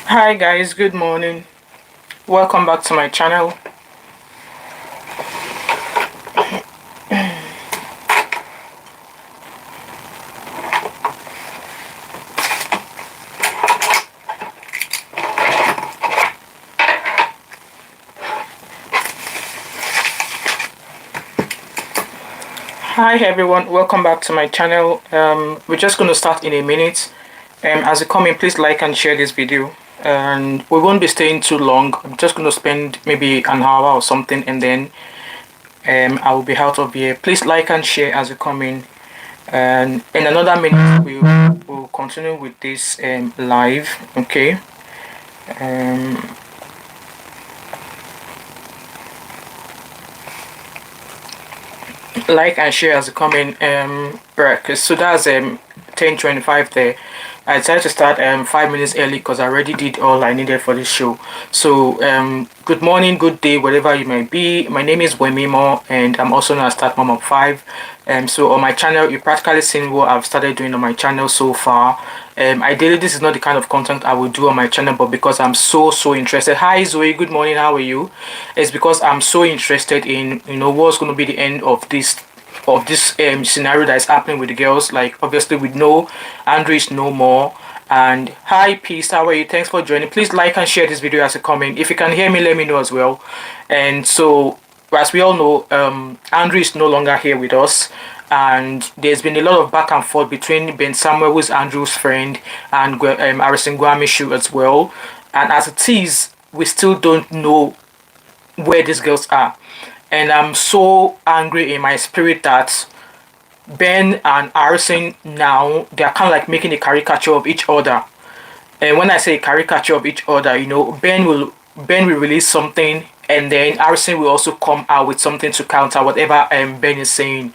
Hi guys, good morning. Welcome back to my channel. Hi everyone, welcome back to my channel. We're just going to start in a minute. As you come in, please like and share this video. And we won't be staying too long. I'm just going to spend maybe an hour or something, and then I will be out of here. Please like and share as you come in. And in another minute, we'll continue with this live. Okay. Um, like and share as you come in. Right, so that's 10:25 there. I decided to start 5 minutes early because I already did all I needed for this show. So good morning, good day, wherever you might be. My name is Wemimo, and I'm also known as Thatmumof5. So on my channel, you've practically seen what I've started doing on my channel so far. Ideally, this is not the kind of content I would do on my channel, but because I'm so interested. Hi Zoe, good morning, how are you? It's because I'm so interested in what's going to be the end of this scenario that is happening with the girls. Like, obviously we know Andrew is no more. And hi peace, how are you? Thanks for joining. Please like and share this video as a comment. If you can hear me, let me know as well. And so, as we all know, Andrew is no longer here with us, and there's been a lot of back and forth between Ben Samuel, who's Andrew's friend, and Harrison Guamishu as well. And as it is, we still don't know where these girls are. And I'm so angry in my spirit that Ben and Harrison now, they're kind of like making a caricature of each other. And when I say caricature of each other, Ben will release something, and then Harrison will also come out with something to counter whatever Ben is saying.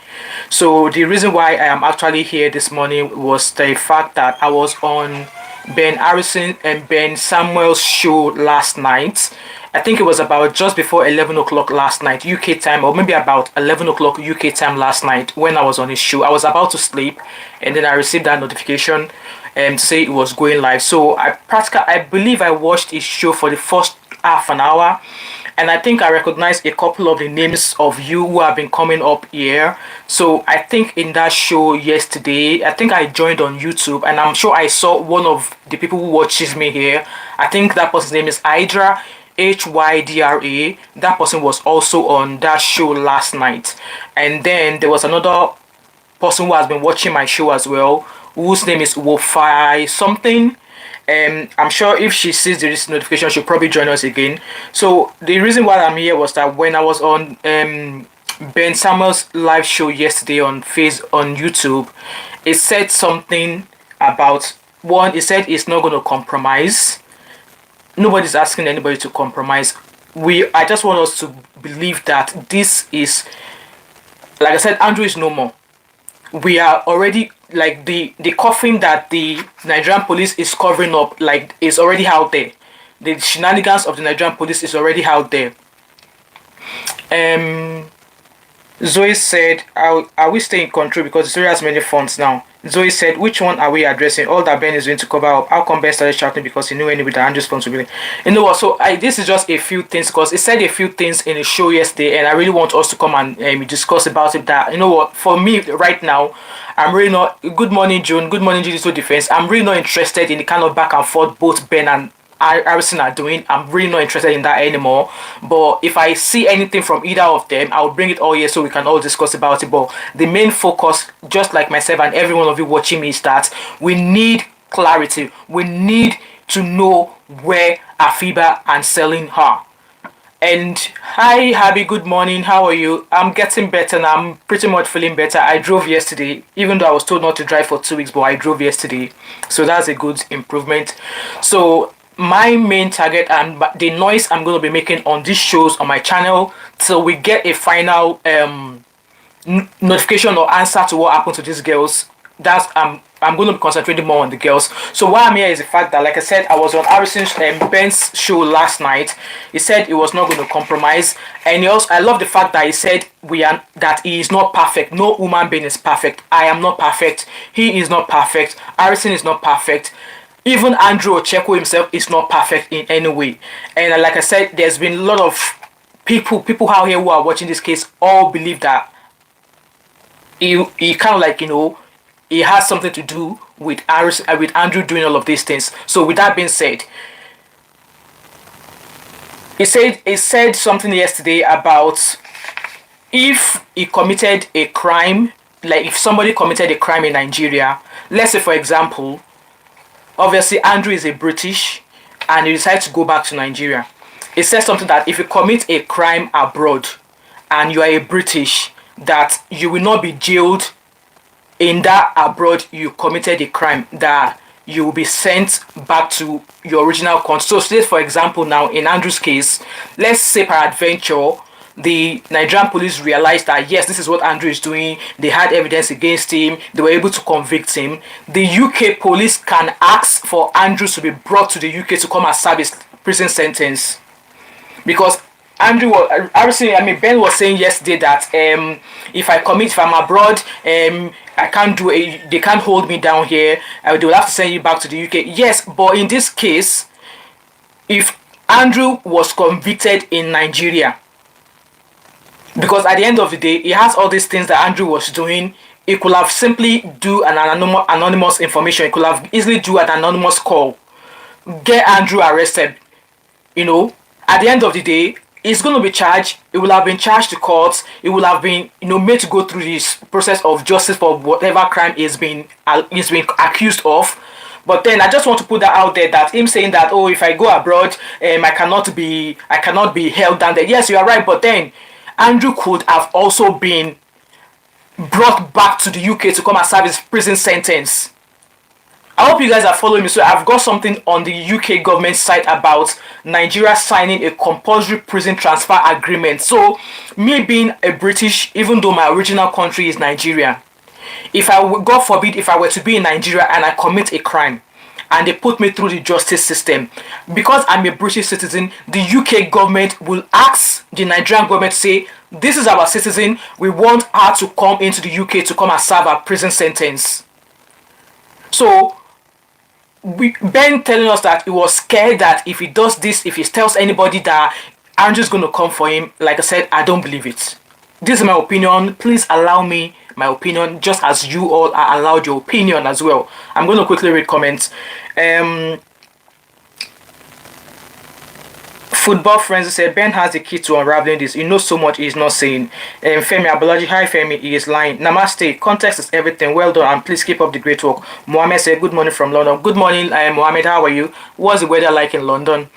So the reason why I am actually here this morning was the fact that I was on Ben Harrison and Ben Samuel's show last night. I think it was about just before 11 o'clock last night UK time, or maybe about 11 o'clock UK time last night when I was on his show. I was about to sleep, and then I received that notification to say it was going live. So I believe I watched his show for the first half an hour, and I think I recognized a couple of the names of you who have been coming up here. So I think in that show yesterday, I think I joined on YouTube, and I'm sure I saw one of the people who watches me here. I think that person's name is Hydra, Hydra. That person was also on that show last night. And then there was another person who has been watching my show as well, whose name is Wofi something. I'm sure if she sees this notification, she'll probably join us again. So the reason why I'm here was that when I was on Ben Samuel's live show yesterday on YouTube, it said something about one. It said it's not going to compromise. Nobody's asking anybody to compromise. I just want us to believe that this is, like I said, Andrew is no more. We are already, like, the coffin that the Nigerian police is covering up, like, is already out there. The shenanigans of the Nigerian police is already out there. Zoe said, are we staying in control because the story has many fonts now? Zoe said, which one are we addressing? All that Ben is going to cover up. How come Ben started shouting because he knew anyway that Andrew's responsibility? You know what? So this is just a few things, because it said a few things in the show yesterday, and I really want us to come and discuss about it. That, you know what? For me right now, I'm really not. Good morning, June. Good morning, Digital Defense. I'm really not interested in the kind of back and forth both Ben and Harrison are doing. I'm really not interested in that anymore. But if I see anything from either of them, I'll bring it all here so we can all discuss about it. But the main focus, just like myself and every one of you watching me, is that we need clarity. We need to know where Afiba and Celine are. And hi Abby, good morning, how are you? I'm getting better now. I'm pretty much feeling better. I drove yesterday, even though I was told not to drive for 2 weeks, but I drove yesterday, so that's a good improvement. So my main target and the noise I'm going to be making on these shows on my channel till we get a final notification or answer to what happened to these girls, that's I'm going to be concentrating more on the girls. So why I'm here is the fact that, like I said, I was on Harrison's Ben's show last night. He said he was not going to compromise, and I love the fact that he said that he is not perfect. No human being is perfect. I am not perfect. He is not perfect. Harrison is not perfect. even Andrew Ochekwo himself is not perfect in any way. And like I said, there's been a lot of people out here who are watching this case all believe that he kind of like, he has something to do with with Andrew doing all of these things. So with that being said, he said something yesterday about if he committed a crime, like if somebody committed a crime in Nigeria, let's say for example, obviously Andrew is a British and he decides to go back to Nigeria. It says something that if you commit a crime abroad and you are a British, that you will not be jailed in that abroad you committed a crime, that you will be sent back to your original country. So say for example now in Andrew's case, let's say peradventure the Nigerian police realized that yes, this is what Andrew is doing, they had evidence against him, they were able to convict him. The UK police can ask for Andrew to be brought to the UK to come and serve his prison sentence. Because Ben was saying yesterday that if I'm abroad, I can't do it, they can't hold me down here, they will have to send you back to the UK. Yes, but in this case, if Andrew was convicted in Nigeria, because at the end of the day, he has all these things that Andrew was doing, he could have simply do an anonymous information, he could have easily do an anonymous call, get Andrew arrested. At the end of the day, he's going to be charged. He will have been charged to court. He will have been, made to go through this process of justice for whatever crime he's been accused of. But then I just want to put that out there, that him saying that, oh, if I go abroad, I cannot be held down there. Yes, you are right. But then Andrew could have also been brought back to the UK to come and serve his prison sentence. I hope you guys are following me. So I've got something on the UK government site about Nigeria signing a compulsory prison transfer agreement. So me being a British, even though my original country is Nigeria, God forbid, if I were to be in Nigeria and I commit a crime and they put me through the justice system, because I'm a British citizen, the UK government will ask the Nigerian government to say, this is our citizen, we want her to come into the UK to come and serve her prison sentence. So Ben telling us that he was scared that if he does this, if he tells anybody that Andrew's going to come for him, like I said, I don't believe it. This is my opinion. Please allow me my opinion, just as you all are allowed your opinion as well. I'm going to quickly read comments. Football Friends said Ben has the key to unraveling this. He knows so much he's not saying. Femi Abolaji, hi Femi, he is lying. Namaste, context is everything. Well done, and please keep up the great work. Mohammed said good morning from London. Good morning, Mohammed. How are you? What's the weather like in London?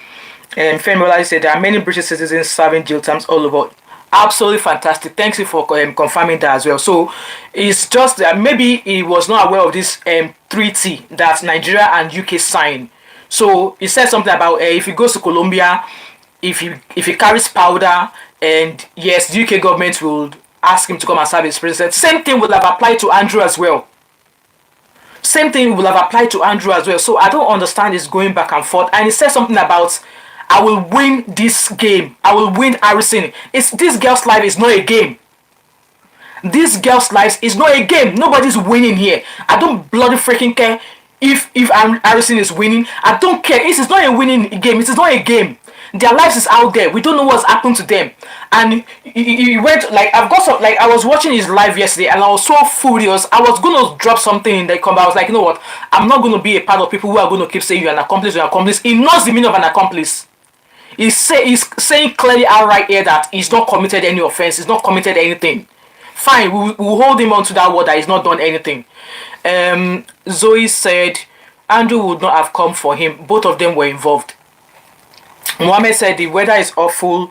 Femi Abolaji said there are many British citizens serving jail terms all over. Absolutely fantastic. Thanks you for confirming that as well. So it's just that maybe he was not aware of this treaty that Nigeria and UK signed. So he said something about if he goes to Colombia, if he carries powder, and yes, the UK government will ask him to come and serve his president. Same thing will have applied to Andrew as well. So I don't understand this going back and forth. And he said something about, I will win this game. I will win harassing. This girl's life is not a game. This girl's life is not a game. Nobody's winning here. I don't bloody freaking care if harassing is winning. I don't care. It is not a winning game. It is not a game. Their lives is out there. We don't know what's happened to them. And he went, I was watching his live yesterday and I was so furious. I was going to drop something in the comment. I was like, you know what? I'm not going to be a part of people who are going to keep saying you're an accomplice, you're an accomplice. He knows the meaning of an accomplice. He's saying clearly outright here that he's not committed any offense. He's not committed anything. Fine, we'll hold him on to that word that he's not done anything. Zoe said Andrew would not have come for him. Both of them were involved. Mohammed said the weather is awful,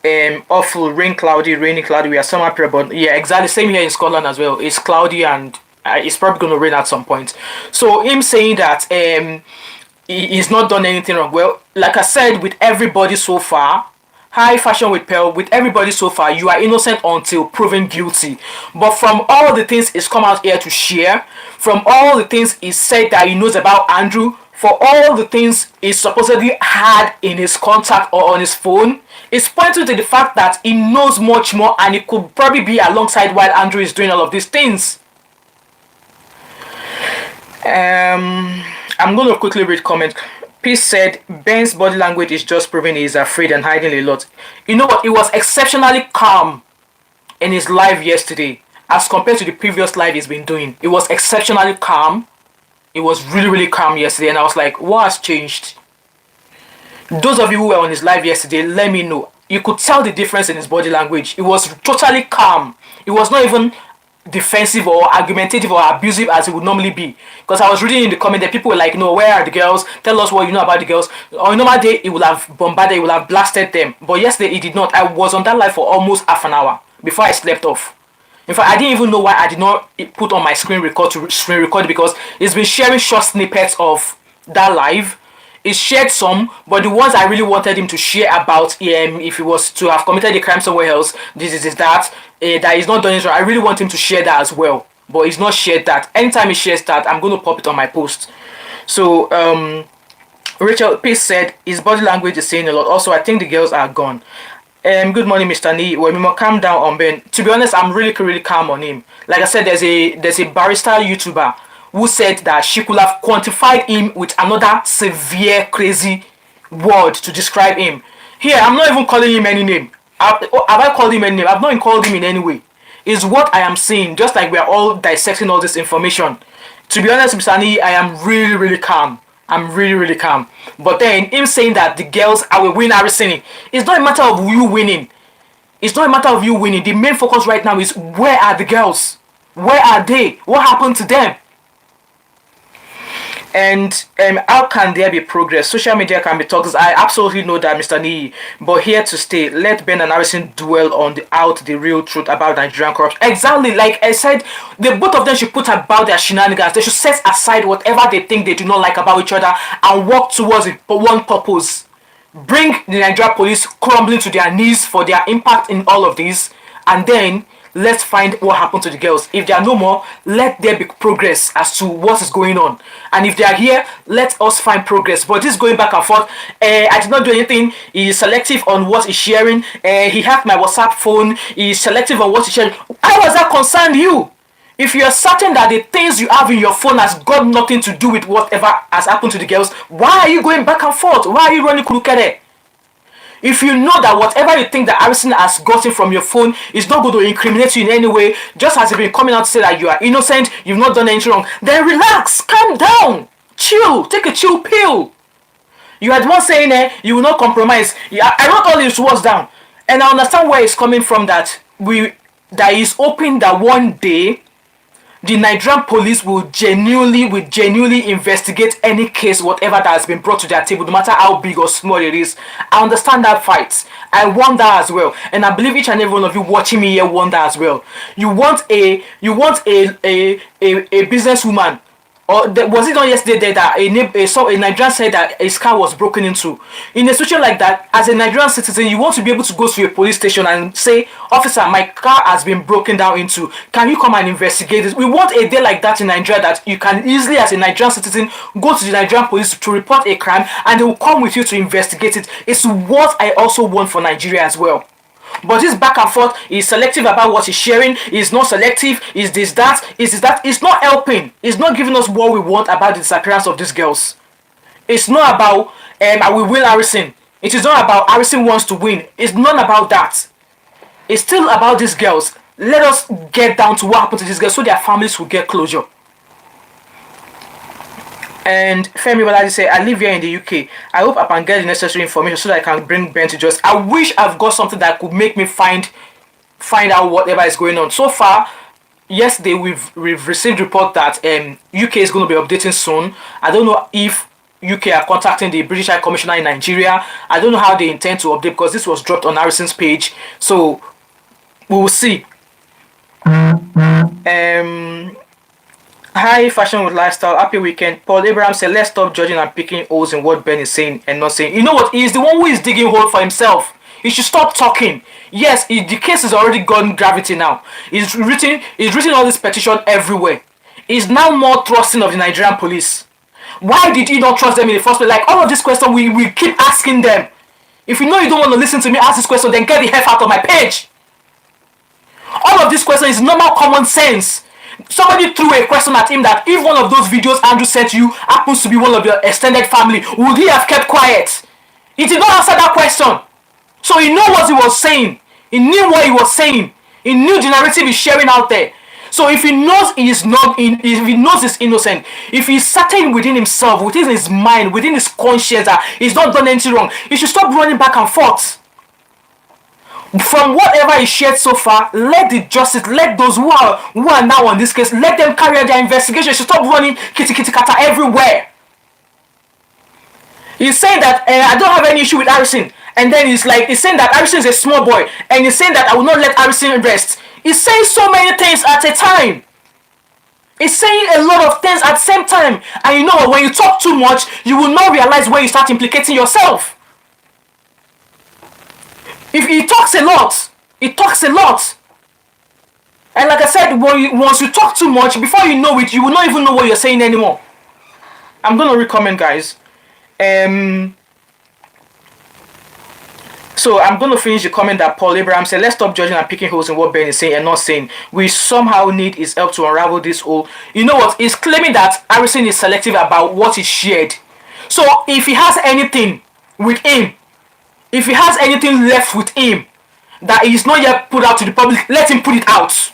rainy, cloudy. We are summer period, but yeah, exactly same here in Scotland as well. It's cloudy and it's probably going to rain at some point. So him saying that he's not done anything wrong. Well, like I said, with everybody so far, high fashion with Pearl, with everybody so far, you are innocent until proven guilty. But from all the things he's come out here to share, from all the things he said that he knows about Andrew, for all the things he supposedly had in his contact or on his phone, it's pointing to the fact that he knows much more and he could probably be alongside while Andrew is doing all of these things. I'm going to quickly read comment. Peace said Ben's body language is just proving he is afraid and hiding a lot. You know what? It was exceptionally calm in his live yesterday as compared to the previous live he's been doing. It was exceptionally calm. It was really, really calm yesterday, and I was like, what has changed? Those of you who were on his live yesterday, let me know. You could tell the difference in his body language. It was totally calm. It was not even defensive or argumentative or abusive as it would normally be. Because I was reading in the comment that people were like, no, where are the girls? Tell us what you know about the girls. On a normal day, he would have bombarded, he would have blasted them. But yesterday, he did not. I was on that live for almost half an hour before I slept off. In fact, I didn't even know why I did not put on my screen record to screen record, because it's been sharing short snippets of that live. He shared some, but the ones I really wanted him to share about if he was to have committed a crime somewhere else, this is that he's not done it. I really want him to share that as well, but he's not shared that. Anytime he shares that, I'm going to pop it on my post. So Rachel Pace said his body language is saying a lot. Also, I think the girls are gone. Good morning, Mr. Nee. Well, calm down on Ben. To be honest, I'm really, really calm on him. Like I said, there's a barrister YouTuber who said that she could have quantified him with another severe, crazy word to describe him. Here, I'm not even calling him any name. Have I called him any name? I've not called him in any way. It's what I am saying, just like we're all dissecting all this information. To be honest, Mr. Nee, I am really, really calm. I'm really, really calm. But then, him saying that the girls are winning harassing, it's not a matter of you winning. It's not a matter of you winning. The main focus right now is, where are the girls? Where are they? What happened to them? And how can there be progress? Social media can be toxic. I absolutely know that, Mr. Nee. But here to stay, let Ben and Harrison dwell on the real truth about Nigerian corruption. Exactly, like I said, the both of them should put about their shenanigans. They should set aside whatever they think they do not like about each other and work towards it for one purpose. Bring the Nigerian police crumbling to their knees for their impact in all of this, and then let's find what happened to the girls. If there are no more, let there be progress as to what is going on. And if they are here, let us find progress. But this going back and forth, I did not do anything. He is selective on what he's sharing. He hacked my WhatsApp phone. He is selective on what he's sharing. How does that concern you? If you are certain that the things you have in your phone has got nothing to do with whatever has happened to the girls, why are you going back and forth? Why are you running kurukere? If you know that whatever you think that Harrison has gotten from your phone is not going to incriminate you in any way, just as you've been coming out to say that you are innocent, you've not done anything wrong, then relax, calm down, chill, take a chill pill. You had one saying, you will not compromise. I wrote all these words down, and I understand where it's coming from, that is hoping that one day the Nigerian police will genuinely investigate any case, whatever that has been brought to their table, no matter how big or small it is. I understand that fight. I want that as well, and I believe each and every one of you watching me here want that as well. You want a businesswoman. Or was it not yesterday that a Nigerian said that his car was broken into? In a situation like that, as a Nigerian citizen, you want to be able to go to a police station and say, officer, my car has been broken down into. Can you come and investigate this? We want a day like that in Nigeria, that you can easily, as a Nigerian citizen, go to the Nigerian police to report a crime and they will come with you to investigate it. It's what I also want for Nigeria as well. But this back and forth is selective about what he's sharing, is not selective, is this that, it's not helping, it's not giving us what we want about the disappearance of these girls. It's not about I will win Harrison. It is not about Harrison wants to win. It's not about that. It's still about these girls. Let us get down to what happened to these girls so their families will get closure. And Femi Balaji say, I live here in the UK. I hope I can get the necessary information so that I can bring Ben to justice. I wish I've got something that could make me find out whatever is going on. So far, yesterday we've received report that UK is going to be updating soon. I don't know if UK are contacting the British High Commissioner in Nigeria. I don't know how they intend to update, because this was dropped on Harrison's page. So we will see. Hi, fashion with lifestyle. Happy weekend. Paul Abraham said, let's stop judging and picking holes in what Ben is saying and not saying. You know what? He's the one who is digging hole for himself. He should stop talking. Yes, the case has already gone gravity now. He's written all this petition everywhere. He's now more trusting of the Nigerian police. Why did he not trust them in the first place? Like, all of these questions, we keep asking them. If you know you don't want to listen to me ask this question, then get the hell out of my page. All of these questions is normal common sense. Somebody threw a question at him that if one of those videos Andrew sent you happens to be one of your extended family, would he have kept quiet? He did not answer that question. So he knew what he was saying. He knew what he was saying. He knew the narrative he's sharing out there. So if he knows he is not if he knows he's innocent, if he's certain within himself, within his mind, within his conscience that he's not done anything wrong, he should stop running back and forth. From whatever he shared so far, let the justice, let those who are now on this case, let them carry out their investigation. He should stop running kitty kata everywhere. He's saying that I don't have any issue with Harrison, and then he's saying that Harrison is a small boy, and he's saying that I will not let Harrison rest. He's saying so many things at a time. He's saying a lot of things at the same time, and you know what? When you talk too much, you will not realize when you start implicating yourself. If he talks a lot, and like I said, once you talk too much, before you know it, you will not even know what you're saying anymore. I'm gonna recommend, guys. So I'm going to finish the comment that Paul Abraham said, let's stop judging and picking holes in what Ben is saying and not saying. We somehow need his help to unravel this hole. You know what? He's claiming that Harrison is selective about what he shared. So if he has anything with him, if he has anything left with him that is not yet put out to the public, let him put it out.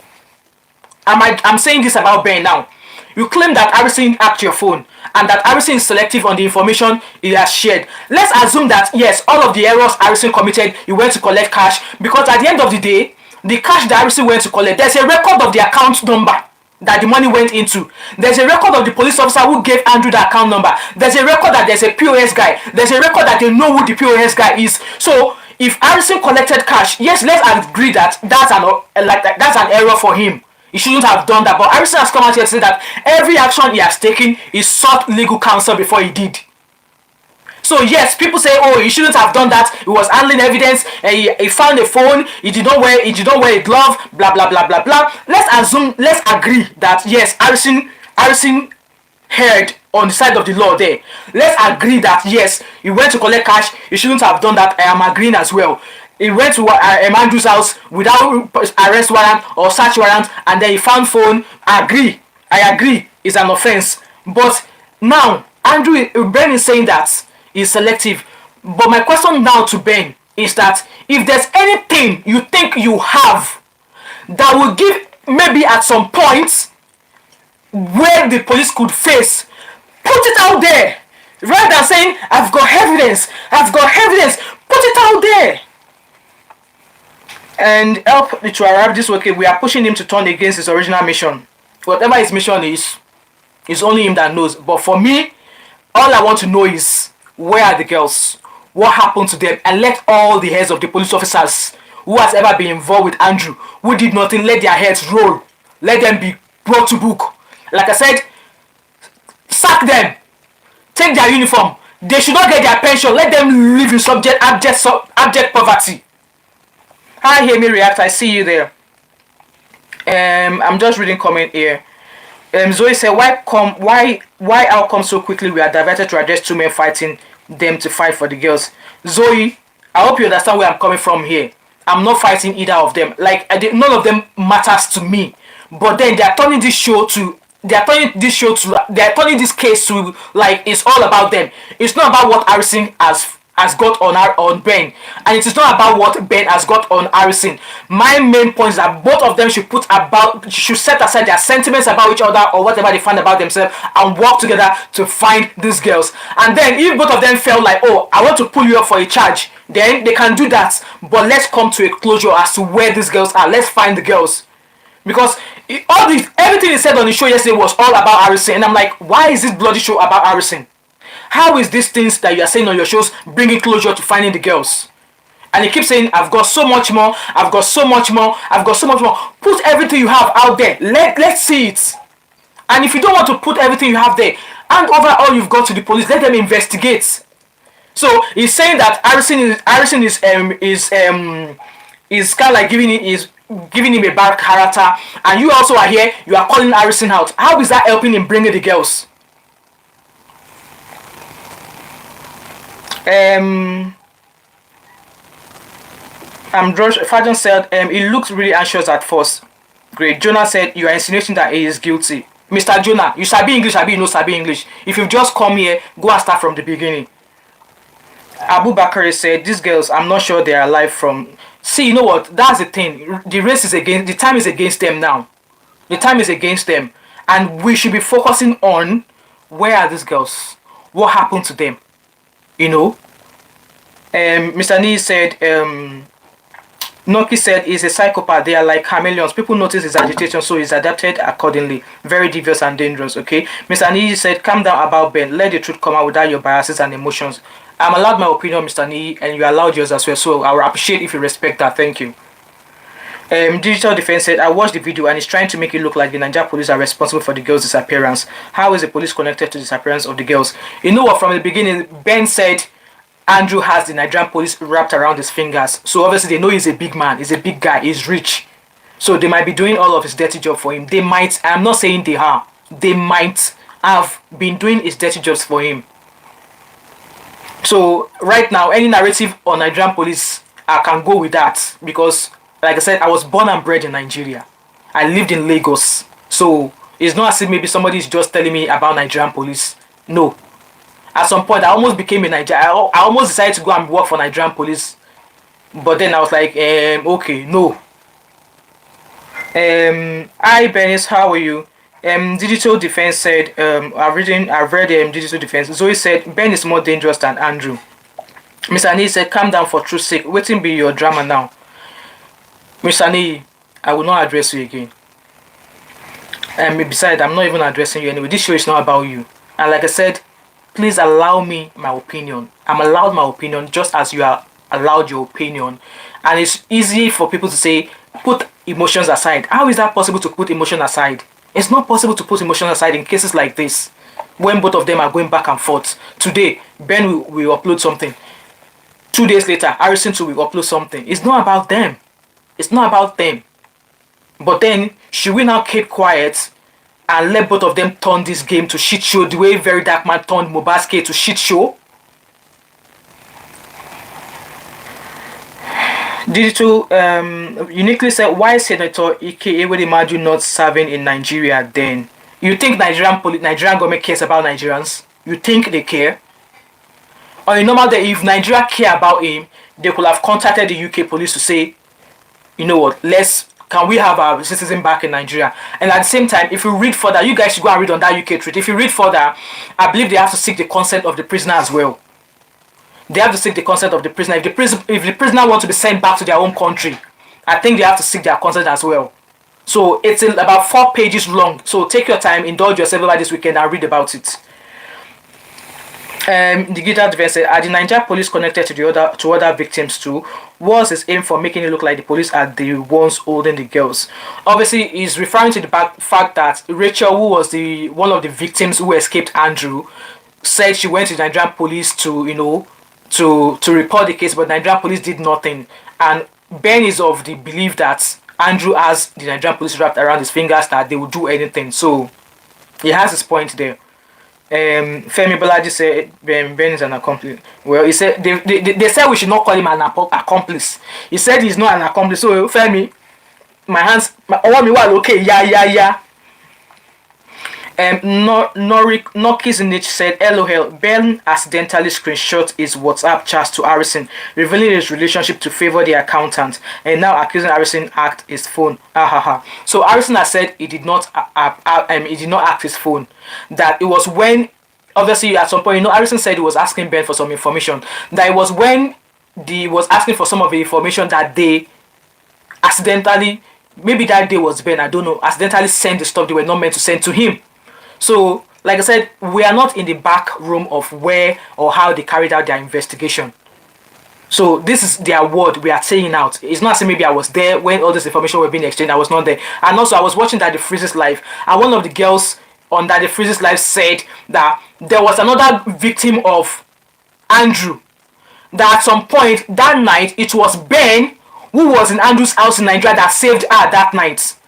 I'm saying this about Ben now. You claim that Harrison hacked your phone and that Harrison is selective on the information he has shared. Let's assume that, yes, all of the errors Harrison committed, he went to collect cash, because at the end of the day, the cash that Harrison went to collect, there's a record of the account number that the money went into. There's a record of the police officer who gave Andrew the account number. There's a record that there's a POS guy. There's a record that they know who the POS guy is. So if Harrison collected cash, yes, let's agree that that's an error for him. He shouldn't have done that. But Harrison has come out here to say that every action he has taken, he sought legal counsel before he did. So yes, people say, oh, he shouldn't have done that. He was handling evidence. He found a phone. He did not wear a glove. Blah blah blah blah blah. Let's agree that yes, Harrison heard on the side of the law there. Let's agree that yes, he went to collect cash. He shouldn't have done that. I am agreeing as well. He went to Andrew's house without arrest warrant or search warrant, and then he found phone. I agree, it's an offense. But now, Ben is saying that he's selective. But my question now to Ben is that if there's anything you think you have that will give maybe at some point where the police could face, put it out there. Rather than saying, I've got evidence, put it out there. And help to arrive this way, we are pushing him to turn against his original mission. Whatever his mission is, it's only him that knows. But for me, all I want to know is, where are the girls? What happened to them? And let all the heads of the police officers who has ever been involved with Andrew, who did nothing, let their heads roll. Let them be brought to book. Like I said, sack them. Take their uniform. They should not get their pension. Let them live in abject poverty. Hi, hear me react. I see you there. I'm just reading comment here. Zoe said, why how come so quickly we are diverted to address two men fighting them to fight for the girls? Zoe, I hope you understand where I'm coming from here. I'm not fighting either of them. None of them matters to me. But then they are turning this case to like it's all about them. It's not about what Harrison has got on Ben, and it is not about what Ben has got on Harrison. My main point is that both of them should set aside their sentiments about each other or whatever they find about themselves and work together to find these girls. And then if both of them felt like, oh, I want to pull you up for a charge, then they can do that. But let's come to a closure as to where these girls are. Let's find the girls. Because everything he said on the show yesterday was all about Harrison, and I'm like, why is this bloody show about Harrison? How is these things that you are saying on your shows bringing closure to finding the girls? And he keeps saying, I've got so much more, I've got so much more, I've got so much more. Put everything you have out there. Let's see it. And if you don't want to put everything you have there, hand over all you've got to the police. Let them investigate. So he's saying that Harrison is kind of like giving him a bad character, and you also are here, you are calling Harrison out. How is that helping him bringing the girls? Fajan said he looked really anxious at first. great. Jonah said, you are insinuating that he is guilty. Mr. Jonah, you sabi English, you no sabi English. If you've just come here, go and start from the beginning. Abu Bakari said, these girls, I'm not sure they are alive from... See, you know what? That's the thing. The race is against... The time is against them now. The time is against them. And we should be focusing on, where are these girls? What happened to them? You know? Mr. Nee said, Noki said he's a psychopath. They are like chameleons. People notice his agitation, so he's adapted accordingly. Very devious and dangerous, okay? Mr. Nee said, calm down about Ben. Let the truth come out without your biases and emotions. I'm allowed my opinion, Mr. Nee, and you allowed yours as well. So I will appreciate if you respect that. Thank you. Digital Defense said, I watched the video and it's trying to make it look like the Nigeria police are responsible for the girls' disappearance. How is the police connected to the disappearance of the girls? You know what, from the beginning, Ben said Andrew has the Nigerian police wrapped around his fingers. So obviously they know he's a big man, he's a big guy, he's rich. So they might be doing all of his dirty job for him. They might, I'm not saying they are, they might have been doing his dirty jobs for him. So right now, any narrative on Nigerian police, I can go with that because, like I said, I was born and bred in Nigeria. I lived in Lagos. So it's not as if maybe somebody is just telling me about Nigerian police. No. At some point, I almost became a Nigerian. I almost decided to go and work for Nigerian police. But then I was like, okay, no. Hi, Benis, how are you? Digital Defense said, I've read Digital Defense. Zoe said, Ben is more dangerous than Andrew. Mr. Nee said, calm down for truth's sake. Waiting be your drama now. Mr. Nee, I will not address you again. Besides, I'm not even addressing you anyway. This show is not about you. And like I said, please allow me my opinion. I'm allowed my opinion just as you are allowed your opinion. And it's easy for people to say, put emotions aside. How is that possible to put emotion aside? It's not possible to put emotion aside in cases like this, when both of them are going back and forth. Today, Ben will upload something. 2 days later, Harrison too will upload something. It's not about them. It's not about them. But then, should we now keep quiet and let both of them turn this game to shit show the way Very Dark Man turned Mobaske to shit show? Digital uniquely said, why Senator Ike Ewedimadu not serving in Nigeria then? You think Nigerian government cares about Nigerians? You think they care? On a normal day, if Nigeria care about him, they could have contacted the UK police to say, you know what, can we have our citizen back in Nigeria? And at the same time, if you read further, you guys should go and read on that UK treaty. If you read further, I believe they have to seek the consent of the prisoner as well. They have to seek the consent of the prisoner. If the prisoner wants to be sent back to their own country, I think they have to seek their consent as well. So it's about 4 pages long. So take your time, indulge yourself over this weekend and read about it. The Digital Defense said, are the Nigeria police connected to other victims too? Was his aim for making it look like the police are the ones holding the girls? Obviously, he's referring to the fact that Rachel, who was one of the victims who escaped Andrew, said she went to the Nigerian police to, you know, to report the case, but Nigerian police did nothing. And Ben is of the belief that Andrew has the Nigerian police wrapped around his fingers, that they will do anything. So he has his point there. Femi Bolaji said Ben is an accomplice. Well, he said they said we should not call him an accomplice. He said he's not an accomplice. So Femi, my hands, okay, yeah. Nokizinich said, LOL, Ben accidentally screenshot his WhatsApp chat to Harrison, revealing his relationship to favor the accountant, and now accusing Harrison hacked his phone. So Harrison has said he did not hack his phone. That it was when, obviously at some point, you know, Harrison said he was asking Ben for some information. That it was when he was asking for some of the information that they accidentally, maybe that day was Ben, I don't know, accidentally sent the stuff they were not meant to send to him. So, like I said, we are not in the back room of where or how they carried out their investigation. So, this is their word we are saying out. It's not saying maybe I was there when all this information were being exchanged. I was not there. And also, I was watching Daddy Freeze's live. And one of the girls on Daddy Freeze's live said that there was another victim of Andrew. That at some point that night, it was Ben who was in Andrew's house in Nigeria that saved her that night.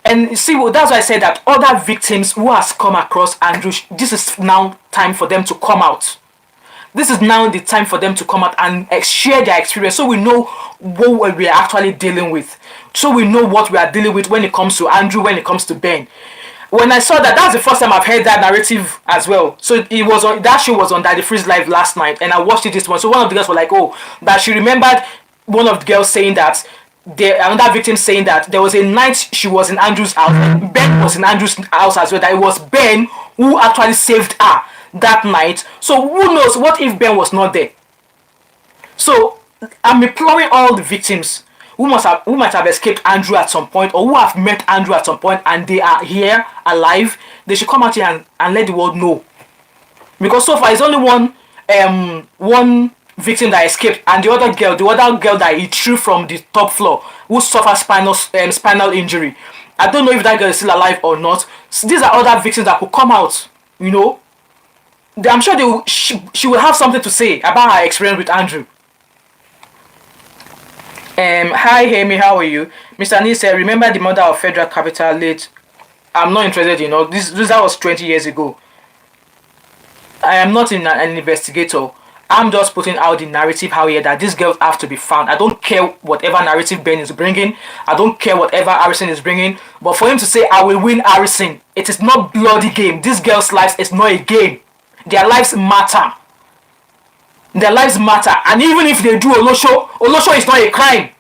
And see, well, that's why I said that other victims who has come across Andrew, this is now time for them to come out. This is now the time for them to come out and share their experience, so we know what we are actually dealing with. So we know what we are dealing with when it comes to Andrew, when it comes to Ben. When I saw that, that's the first time I've heard that narrative as well. So it was on, that show was on Daddy Freeze Live last night, and I watched it this one. So one of the girls were like, oh, that she remembered one of the girls saying that, another victim saying that there was a night she was in Andrew's house, Ben was in Andrew's house as well, that it was Ben who actually saved her that night. So who knows, what if Ben was not there? So I'm imploring all the victims who might have escaped Andrew at some point, or who have met Andrew at some point and they are here alive, they should come out here and let the world know. Because so far it's only one victim that escaped, and the other girl that he threw from the top floor, who suffered spinal injury. I don't know if that girl is still alive or not. So these are other victims that could come out, you know. I'm sure she will have something to say about her experience with Andrew. Hi Amy, how are you? Mr. Nee said, remember the murder of Federal Capital late? I'm not interested, you know. That was 20 years ago. I am not an investigator. I'm just putting out the narrative out here that these girls have to be found. I don't care whatever narrative Ben is bringing. I don't care whatever Harrison is bringing. But for him to say, I will win Harrison, it is not bloody game. These girls' lives is not a game. Their lives matter. Their lives matter. And even if they do Olosho is not a crime.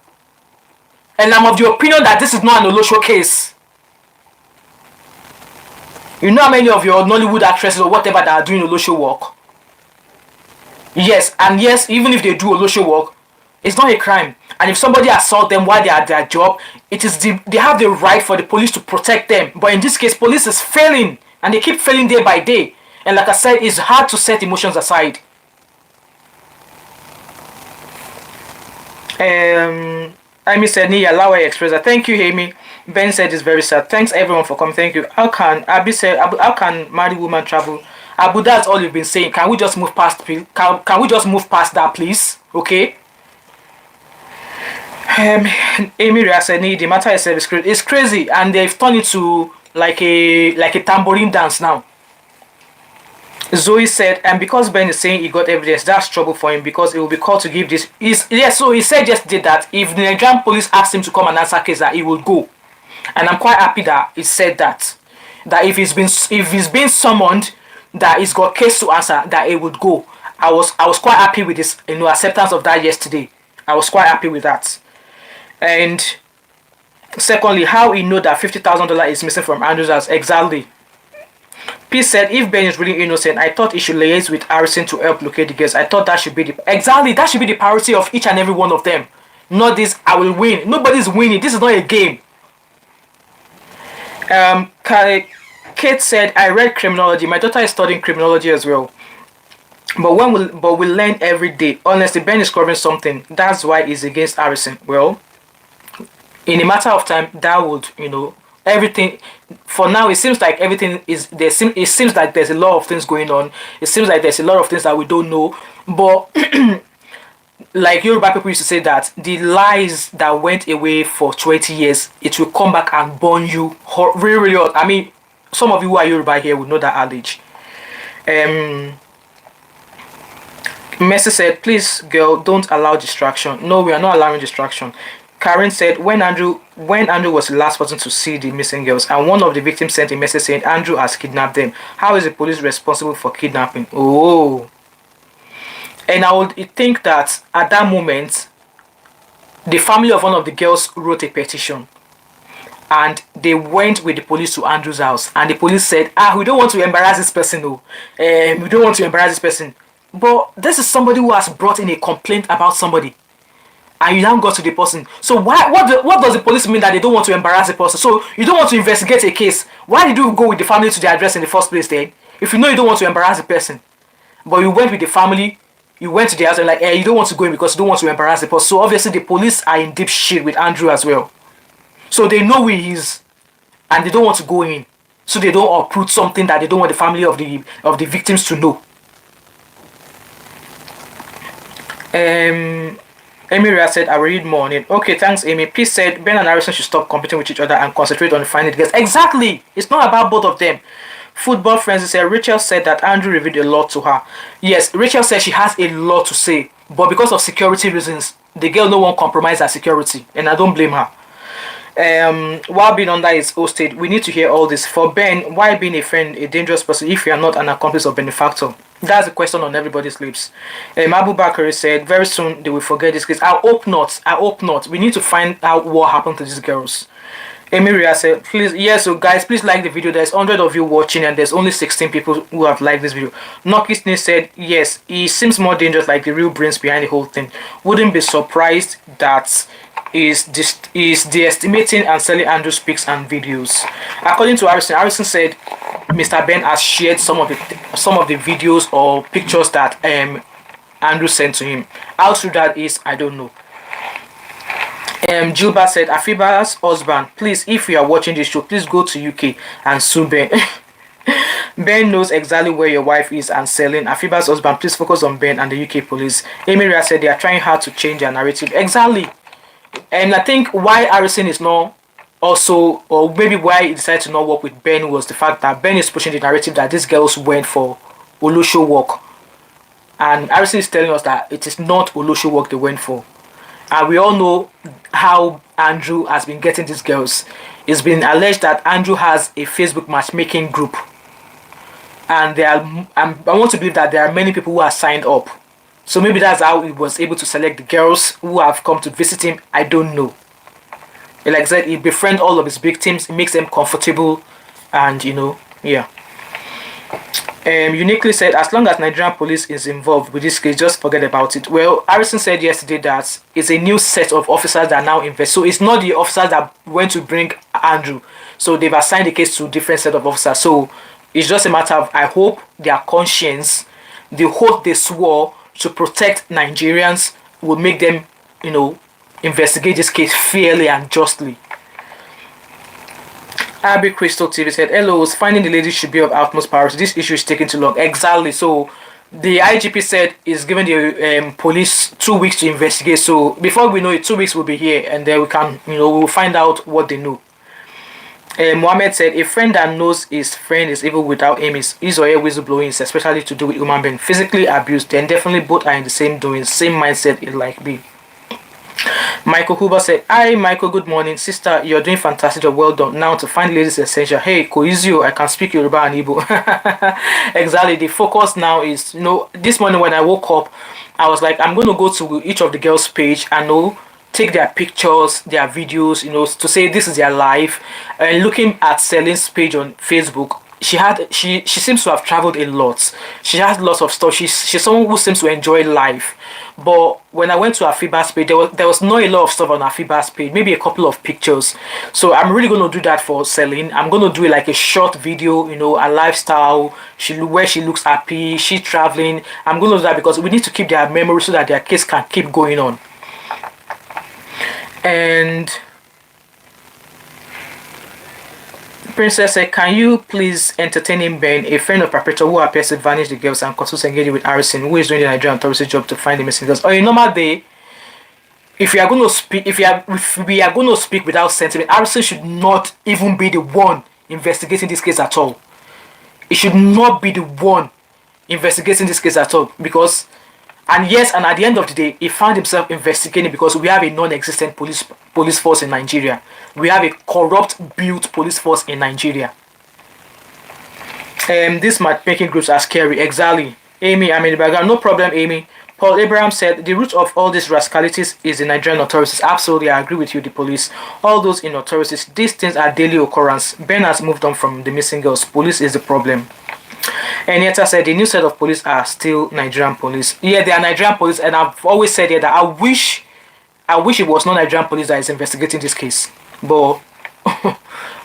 And I'm of the opinion that this is not an Olosho case. You know how many of your Nollywood actresses or whatever that are doing Olosho work? Yes, and yes, even if they do Olosho work, it's not a crime. And if somebody assaults them while they are at their job, they have the right for the police to protect them. But in this case, police is failing, and they keep failing day by day. And like I said, it's hard to set emotions aside. Amy said, Nia, allow her express. Thank you, Amy. Ben said it's very sad. Thanks everyone for coming. Thank you. Abi said, how can married woman travel? Abu, that's all you've been saying. Can we just move past? Can we just move past that, please? Okay. Amy said, the matter itself is crazy, and they've turned it to like a tambourine dance now. Zoe said, and because Ben is saying he got evidence, that's trouble for him because it will be called to give this. Yes, so he said yesterday that if the Nigerian police asked him to come and answer case, that he will go. And I'm quite happy that he said that if he's been summoned, that he's got case to answer, that he would go. I was quite happy with this, acceptance of that yesterday. I was quite happy with that. And secondly, how he know that $50,000 is missing from Andrew's house? Exactly. P said, if Ben is really innocent, I thought he should liaise with Harrison to help locate the girls. I thought that should be that should be the priority of each and every one of them. Not this, I will win. Nobody's winning. This is not a game. Kate said, I read criminology. My daughter is studying criminology as well. But we learn every day. Honestly, Ben is covering something. That's why he's against Harrison. Well, in a matter of time, that would, everything. For now, it seems like everything is there. It seems like there's a lot of things going on. It seems like there's a lot of things that we don't know. But like Yoruba people used to say that the lies that went away for 20 years, it will come back and burn you really, really hot. I mean, some of you who are Yoruba here would know that adage. Messi said, please, girl, don't allow distraction. No, we are not allowing distraction. Karen said, when Andrew was the last person to see the missing girls, and one of the victims sent a message saying Andrew has kidnapped them, how is the police responsible for kidnapping? Oh. And I would think that at that moment, the family of one of the girls wrote a petition. And they went with the police to Andrew's house. And the police said, we don't want to embarrass this person. No. We don't want to embarrass this person. But this is somebody who has brought in a complaint about somebody. And you now got to the person. So what does the police mean that they don't want to embarrass the person? So you don't want to investigate a case. Why did you go with the family to the address in the first place then? If you know you don't want to embarrass the person. But you went with the family. You went to the house and like, you don't want to go in because you don't want to embarrass the person. So obviously the police are in deep shit with Andrew as well. So they know where he is. And they don't want to go in. So they don't uproot something that they don't want the family of the victims to know. Amy said, I will read more on it. Okay, thanks, Amy. Please said, Ben and Harrison should stop competing with each other and concentrate on finding the girls. Exactly! It's not about both of them. Football Frenzy said Rachel said that Andrew revealed a lot to her. Yes, Rachel said she has a lot to say, but because of security reasons, the girl no one compromise her security, and I don't blame her. While being under his hosted, we need to hear all this. For Ben, why being a friend a dangerous person if you are not an accomplice or benefactor? That's the question on everybody's lips. Abu Bakari said, very soon they will forget this case. I hope not. I hope not. We need to find out what happened to these girls. Emiria said, please, yes, so guys, please like the video. There's 100 of you watching and there's only 16 people who have liked this video. Noki Snake said, yes, he seems more dangerous, like the real brains behind the whole thing. Wouldn't be surprised that is de-estimating and selling Andrew speaks and videos. According to Harrison said Mr. Ben has shared some of the videos or pictures that Andrew sent to him. How true that is, I don't know. Gilbert said, Afiba's husband, please, if you are watching this show, please go to UK and sue Ben. Ben knows exactly where your wife is and selling. Afiba's husband, please focus on Ben and the UK police. Emiria said they are trying hard to change their narrative. Exactly. And I think why Harrison is not also, or maybe why he decided to not work with Ben, was the fact that Ben is pushing the narrative that these girls went for Olosho work. And Harrison is telling us that it is not Olosho work they went for. And we all know how Andrew has been getting these girls. It's been alleged that Andrew has a Facebook matchmaking group. And I want to believe that there are many people who are signed up. So maybe that's how he was able to select the girls who have come to visit him. I don't know. Like I said, he befriends all of his victims, makes them comfortable, and yeah. Uniquely said, as long as Nigerian police is involved with this case, just forget about it. Well, Harrison said yesterday that it's a new set of officers that now invest. So it's not the officers that went to bring Andrew. So they've assigned the case to a different set of officers. So it's just a matter of, I hope their conscience, the oath they swore to protect Nigerians, will make them, investigate this case fairly and justly. Abby Crystal TV said, hello, finding the lady should be of utmost priority. This issue is taking too long. Exactly. So the IGP said is giving the police 2 weeks to investigate. So before we know it, 2 weeks will be here, and then we can, we'll find out what they know. Mohammed said, a friend that knows his friend is evil without aim is his or her whistleblowing, especially to do with human being physically abused. Then definitely both are in the same doing, same mindset. It like be. Michael Huber said, hi Michael, good morning. Sister, you're doing fantastic job, well done. Now to find ladies essential. Hey, Koizio, I can speak Yoruba and Igbo. Exactly, the focus now is, this morning when I woke up, I was like, I'm going to go to each of the girls' page and take their pictures, their videos, to say this is their life. And looking at Celine's page on Facebook, she seems to have traveled a lot. She has lots of stuff. She's someone who seems to enjoy life. But when I went to Afiba's page, there was not a lot of stuff on Afiba's page. Maybe a couple of pictures. So I'm really going to do that for Celine. I'm going to do like a short video, a lifestyle. Where she looks happy. She traveling. I'm going to do that because we need to keep their memory so that their case can keep going on. And Princess said, can you please entertain him, Ben, a friend of perpetrator who appears to vanish the girls and continues engaging with Harrison, who is doing the Nigerian authorities' job to find the missing girls? On a normal day, if we are going to speak without sentiment, Harrison should not even be the one investigating this case at all. It should not be the one investigating this case at all, because and at the end of the day, he found himself investigating because we have a non-existent police force in Nigeria. We have a corrupt built police force in Nigeria. These matchmaking groups are scary. Exactly. Amy, I'm in the background. No problem, Amy. Paul Abraham said, the root of all these rascalities is the Nigerian authorities. Absolutely, I agree with you, the police. All those in authorities, these things are daily occurrence. Ben has moved on from the missing girls. Police is the problem. And Yeta said the new set of police are still Nigerian police. Yeah, they are Nigerian police, and I've always said here that I wish it was not Nigerian police that is investigating this case. But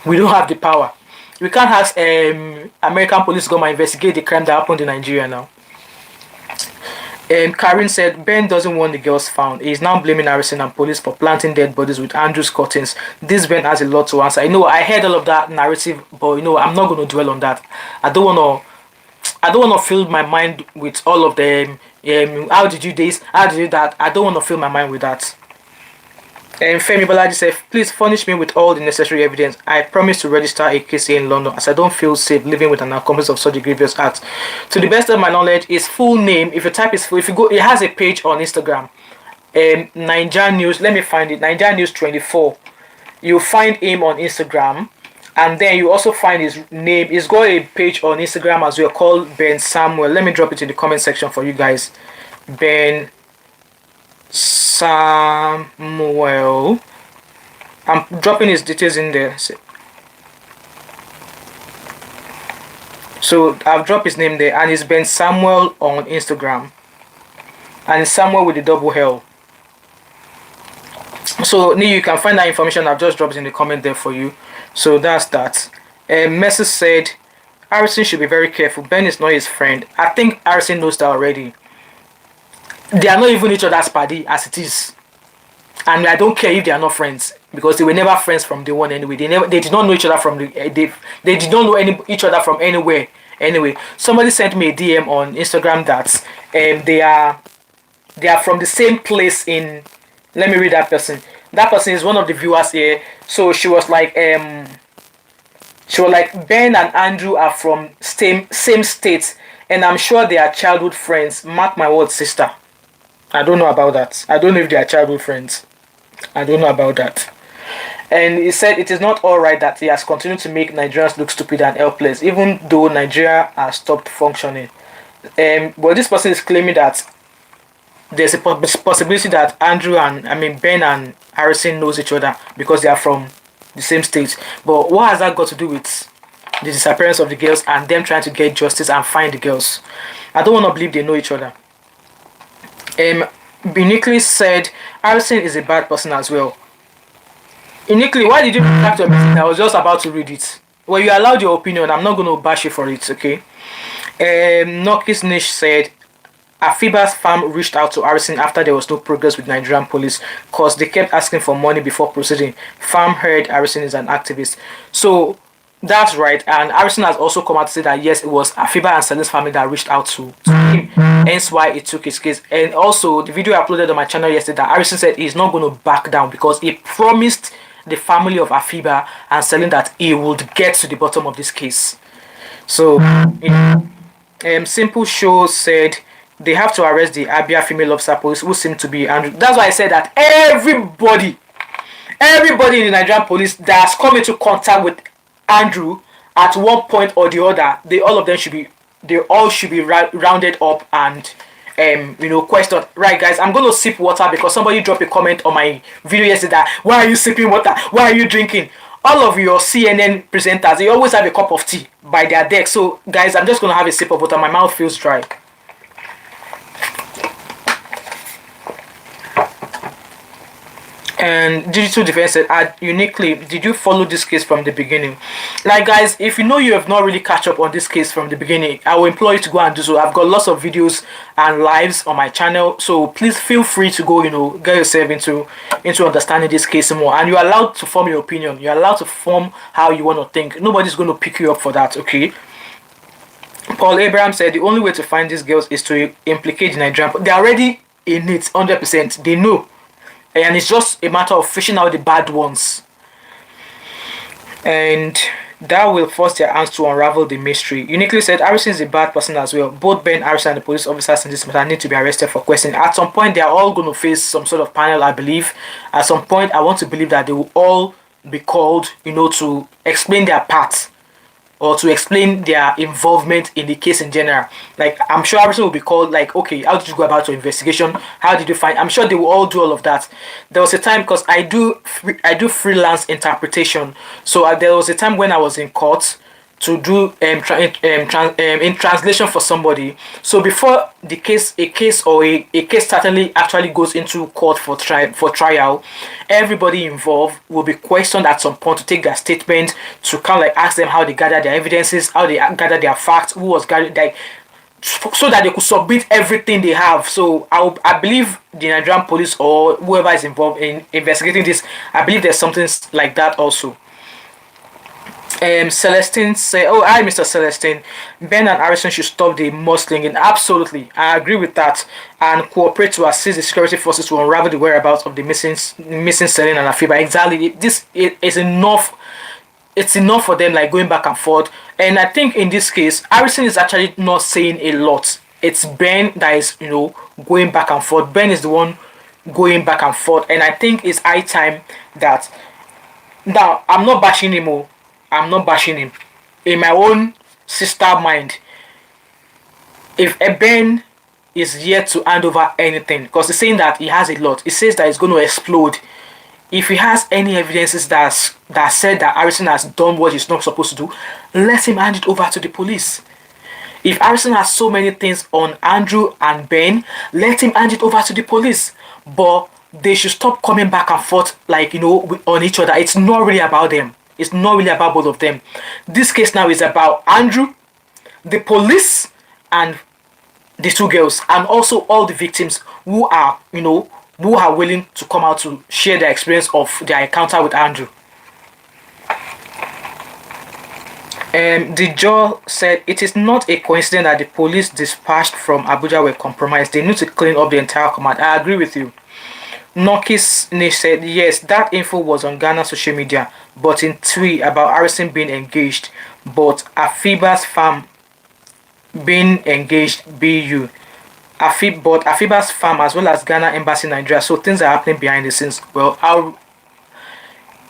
we don't have the power. We can't ask American police to come and investigate the crime that happened in Nigeria now. Karen said Ben doesn't want the girls found. He is now blaming Harrison and police for planting dead bodies with Andrew's curtains. This Ben has a lot to answer. I heard all of that narrative, but I'm not going to dwell on that. I don't want to fill my mind with all of them. How did you do this? How did you do that? I don't want to fill my mind with that. And Femi Balaji said, please furnish me with all the necessary evidence. I promise to register a case here in London as I don't feel safe living with an accomplice of such a grievous act. To the best of my knowledge, his full name, if you type his full, if you go, it has a page on Instagram. Niger News, let me find it, Niger News 24. You'll find him on Instagram. And then you also find his name. He's got a page on Instagram as well called Ben Samuel. Let me drop it in the comment section for you guys. Ben Samuel. I'm dropping his details in there. So I've dropped his name there, and it's Ben Samuel on Instagram. And it's Samuel with the double L. So you can find that information. I've just dropped it in the comment there for you. So that's that. Messi said Harrison should be very careful. Ben is not his friend. I think Harrison knows that already. They are not even each other's party as it is. And I don't care if they are not friends, because they were never friends from day one anyway. They did not know each other from the they did not know each other from anywhere. Anyway, somebody sent me a DM on Instagram that they are from the same place in. Let me read that person. That person is one of the viewers here. So she was like Ben and Andrew are from same states, and I'm sure they are childhood friends. Mark my words, sister. I don't know about that. I don't know if they are childhood friends. I don't know about that. And he said it is not alright that he has continued to make Nigerians look stupid and helpless, even though Nigeria has stopped functioning. But this person is claiming that there's a possibility that Ben and Harrison knows each other because they are from the same state. But what has that got to do with the disappearance of the girls and them trying to get justice and find the girls? I don't want to believe they know each other. Uniquely said Harrison is a bad person as well. Uniquely, why did you react to a message? I was just about to read it. Well, you allowed your opinion. I'm not going to bash you for it, okay? Nokis Nish said Afiba's farm reached out to Harrison after there was no progress with Nigerian police because they kept asking for money before proceeding. Farm heard Harrison is an activist. So that's right. And Harrison has also come out to say that yes, it was Afiba and Celine's family that reached out to him. Hence why he took his case. And also the video I uploaded on my channel yesterday that Harrison said he's not going to back down because he promised the family of Afiba and Celine that he would get to the bottom of this case. So Simple Show said they have to arrest the Abia female officer police who seem to be Andrew. That's why I said that everybody in the Nigerian police that has come into contact with Andrew at one point or the other, they all should be rounded up and questioned. Right, guys, I'm going to sip water because somebody dropped a comment on my video yesterday. Why are you sipping water? Why are you drinking? All of your CNN presenters, they always have a cup of tea by their deck. So, guys, I'm just going to have a sip of water. My mouth feels dry. And Digital Defense said, uniquely, did you follow this case from the beginning? Like, guys, if you know you have not really catch up on this case from the beginning, I will implore you to go and do so. I've got lots of videos and lives on my channel, so please feel free to go, get yourself into understanding this case more. And you're allowed to form your opinion. You're allowed to form how you want to think. Nobody's going to pick you up for that, okay? Paul Abraham said, the only way to find these girls is to implicate the Nigerian. They're already in it, 100%. They know. And it's just a matter of fishing out the bad ones. And that will force their hands to unravel the mystery. Uniquely said, Harrison is a bad person as well. Both Ben Harrison and the police officers in this matter need to be arrested for questioning. At some point, they are all going to face some sort of panel, I believe. At some point, I want to believe that they will all be called, to explain their part or to explain their involvement in the case in general. Like, I'm sure Harrison will be called, like, okay, how did you go about your investigation? How did you find? I'm sure they will all do all of that. There was a time, because I do freelance interpretation. So there was a time when I was in court to do in translation for somebody. So before a case certainly actually goes into court for trial, everybody involved will be questioned at some point to take their statement, to kind of like ask them how they gather their evidences, how they gather their facts, who was gathered, like, so that they could submit everything they have. So I believe the Nigerian police or whoever is involved in investigating this, I believe there's something like that also. Celestine say, "Oh, hi, Mr. Celestine. Ben and Harrison should stop the mustling. Absolutely, I agree with that, and cooperate to assist the security forces to unravel the whereabouts of the missing Celine and Afiba. Exactly, this is enough. It's enough for them, like going back and forth. And I think in this case, Harrison is actually not saying a lot. It's Ben that is, going back and forth. Ben is the one going back and forth, and I think it's high time that now I'm not bashing him. Oh, I'm not bashing him. In my own sister mind, if Ben is yet to hand over anything, because he's saying that he has a lot, he says that it's going to explode. If he has any evidences that said that Harrison has done what he's not supposed to do, let him hand it over to the police. If Harrison has so many things on Andrew and Ben, let him hand it over to the police. But they should stop coming back and forth, like, on each other. It's not really about them. It's not really about both of them. This case now is about Andrew, the police, and the two girls, and also all the victims who are, who are willing to come out to share their experience of their encounter with Andrew. The judge said it is not a coincidence that the police dispatched from Abuja were compromised. They need to clean up the entire command. I agree with you. Nokis Nish said yes, that info was on Ghana social media, but in tweet about Harrison being engaged, but Afiba's farm being engaged. BU. But Afiba's farm as well as Ghana Embassy in Nigeria. So things are happening behind the scenes. Well,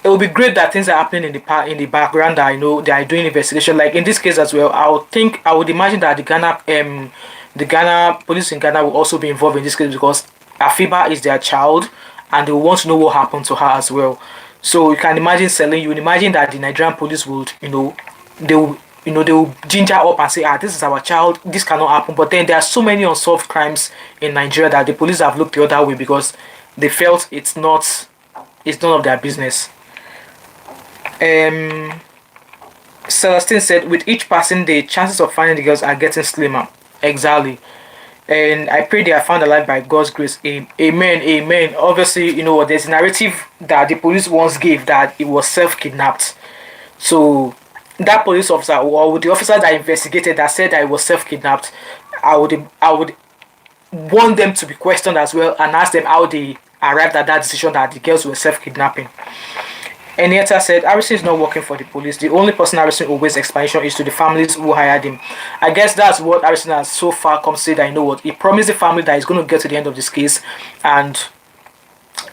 it will be great that things are happening in the background that I know they are doing investigation. Like in this case as well, I would imagine that the Ghana police in Ghana will also be involved in this case because Afiba is their child and they will want to know what happened to her as well. So you can imagine Celine, you would imagine that the Nigerian police would, they will ginger up and say, this is our child, this cannot happen. But then there are so many unsolved crimes in Nigeria that the police have looked the other way because they felt it's none of their business. Celestine said, with each passing day, chances of finding the girls are getting slimmer. Exactly. And I pray they are found alive by God's grace. Amen. Amen. Obviously, there's a narrative that the police once gave that it was self-kidnapped. So that police officer or the officer that investigated that said that it was self-kidnapped, I would want them to be questioned as well and ask them how they arrived at that decision that the girls were self-kidnapping. Enieta said, Harrison is not working for the police. The only person Harrison owes explanation is to the families who hired him. I guess that's what Harrison has so far come to say, that he promised the family that he's going to get to the end of this case, and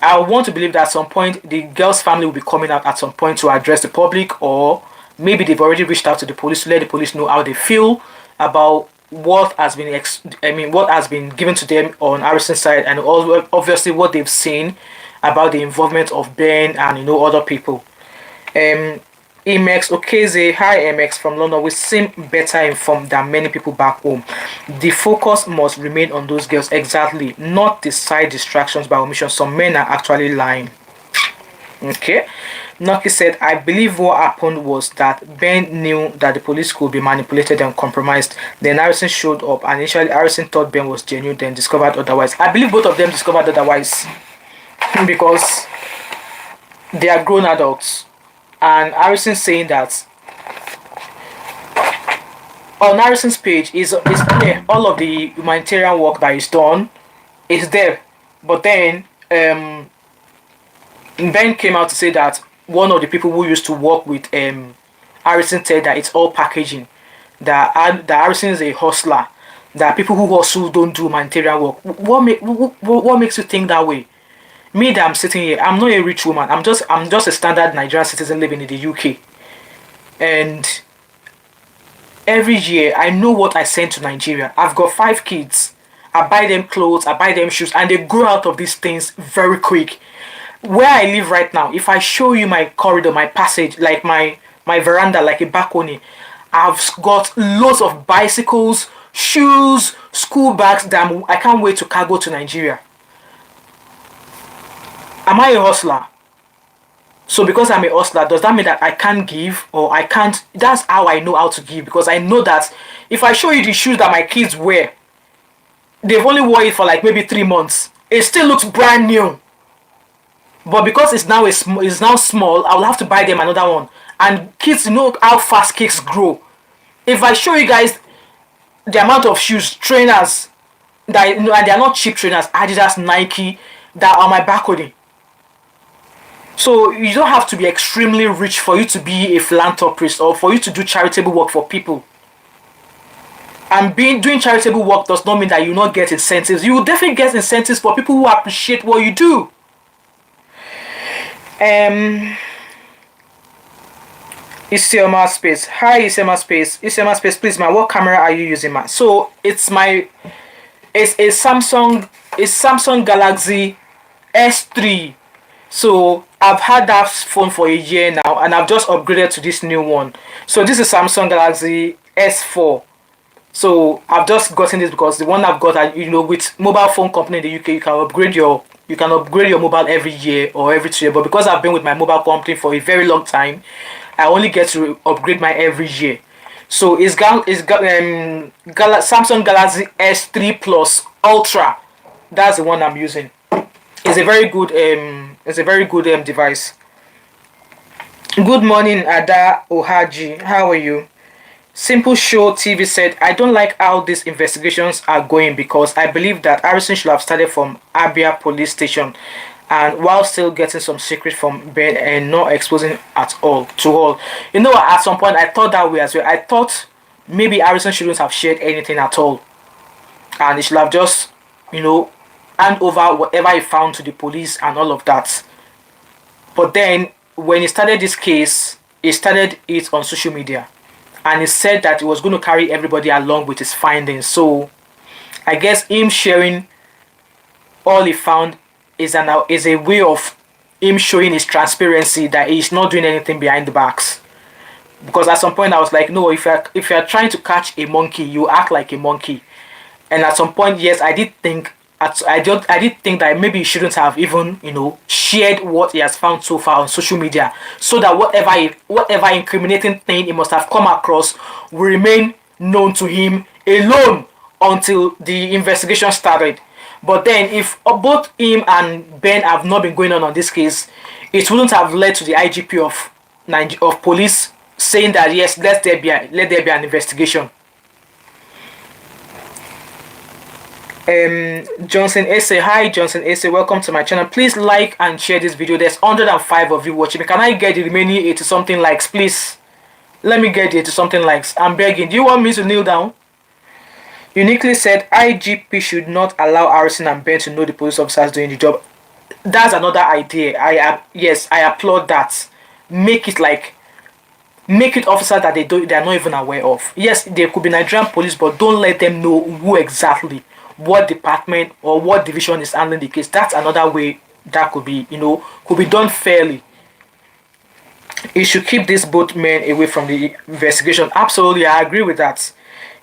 I want to believe that at some point the girl's family will be coming out at some point to address the public, or maybe they've already reached out to the police to let the police know how they feel about what has been given to them on Harrison's side, and also obviously what they've seen about the involvement of Ben and other people. Emex Okeze, hi Emex from London. We seem better informed than many people back home. The focus must remain on those girls, exactly, not the side distractions by omission. Some men are actually lying. Okay. Noki said, I believe what happened was that Ben knew that the police could be manipulated and compromised. Then Harrison showed up, and initially Harrison thought Ben was genuine, then discovered otherwise. I believe both of them discovered otherwise because they are grown adults. And Harrison saying that on Harrison's page is there, all of the humanitarian work that is done is there. But then Ben came out to say that one of the people who used to work with Harrison said that it's all packaging, that Harrison is a hustler, that people who hustle don't do humanitarian work. What makes you think that way? Me that I'm sitting here, I'm not a rich woman. I'm just a standard Nigerian citizen living in the UK. And every year I know what I send to Nigeria. I've got 5 kids. I buy them clothes, I buy them shoes, and they grow out of these things very quick. Where I live right now, if I show you my corridor, my passage, like my veranda, like a balcony, I've got loads of bicycles, shoes, school bags that I can't wait to cargo to Nigeria. Am I a hustler? So because I'm a hustler, does that mean that I can't give or I can't? That's how I know how to give, because I know that if I show you the shoes that my kids wear, they've only worn it for like maybe 3 months. It still looks brand new. But because it's now small, I will have to buy them another one. And kids, you know how fast kids grow. If I show you guys the amount of shoes, trainers, that you know, and they are not cheap trainers, Adidas, Nike, that are my backcoding. So you don't have to be extremely rich for you to be a philanthropist or for you to do charitable work for people. And doing charitable work does not mean that you not get incentives. You will definitely get incentives for people who appreciate what you do. Isioma Space. Hi Isioma Space. Isioma Space, please, man, what camera are you using, man? So it's a Samsung Galaxy S3. So I've had that phone for a year now, and I've just upgraded to this new one. So this is Samsung Galaxy S4. So I've just gotten this because the one I've got, you know, with mobile phone company in the UK, you can upgrade your mobile every year or every 2 years. But because I've been with my mobile company for a very long time, I only get to upgrade mine every year. So it's Samsung Galaxy S3 Plus Ultra. That's the one I'm using. It's a very good device. Good morning, Ada Ohaji. How are you? Simple Show TV said, I don't like how these investigations are going because I believe that harassing should have started from Abia police station and while still getting some secret from Ben and not exposing at all to all. You know, at some point I thought that way as well. I thought maybe Harrison shouldn't have shared anything at all. And he should have just, you know, hand over whatever he found to the police and all of that. But then when he started this case, he started it on social media. And he said that he was going to carry everybody along with his findings. So I guess him sharing all he found is a way of him showing his transparency that he's not doing anything behind the backs. Because at some point I was like, no, if you're trying to catch a monkey, you act like a monkey. And at some point, yes, I did think that maybe he shouldn't have even, you know, shared what he has found so far on social media, so that whatever incriminating thing he must have come across will remain known to him alone until the investigation started. But then, if both him and Ben have not been going on this case, it wouldn't have led to the IGP of police saying that yes, let there be an investigation. Johnson Esse, hi Johnson Esse, welcome to my channel. Please like and share this video. There's 105 of you watching. Can I get the remaining 80 something likes, please? Let me get the 80 something likes. I'm begging. Do you want me to kneel down? Uniquely said IGP should not allow Harrison and Ben to know the police officers doing the job. That's another idea. I applaud that. Make it officers that they're not even aware of. Yes, there could be Nigerian police, but don't let them know who exactly, what department or what division is handling the case. That's another way that could be, you know, could be done fairly. You should keep these both men away from the investigation. Absolutely, I agree with that.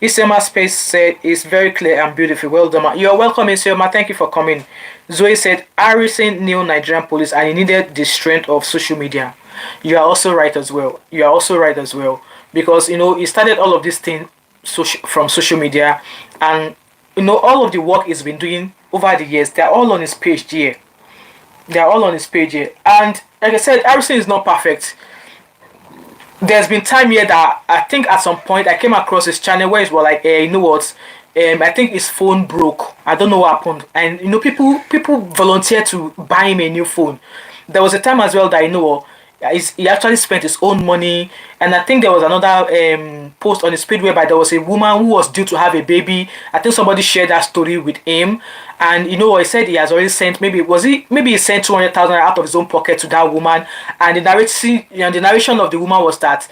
Isema Space said it's very clear and beautiful. Well done. You're welcome, Isema. Thank you for coming. Zoe said Harrison knew Nigerian police and he needed the strength of social media. You are also right as well. Because, you know, he started all of these things from social media, and you know, all of the work he's been doing over the years, they're all on his page here. And like I said, everything is not perfect. There's been time here that I think at some point I came across his channel where it was like, you know what? I think his phone broke. I don't know what happened. And you know, people volunteer to buy him a new phone. There was a time as well that, you know, he actually spent his own money, and I think there was another post on his page whereby there was a woman who was due to have a baby. I think somebody shared that story with him, and you know, he said he has already sent maybe he sent 200,000 out of his own pocket to that woman, and the narration of the woman was that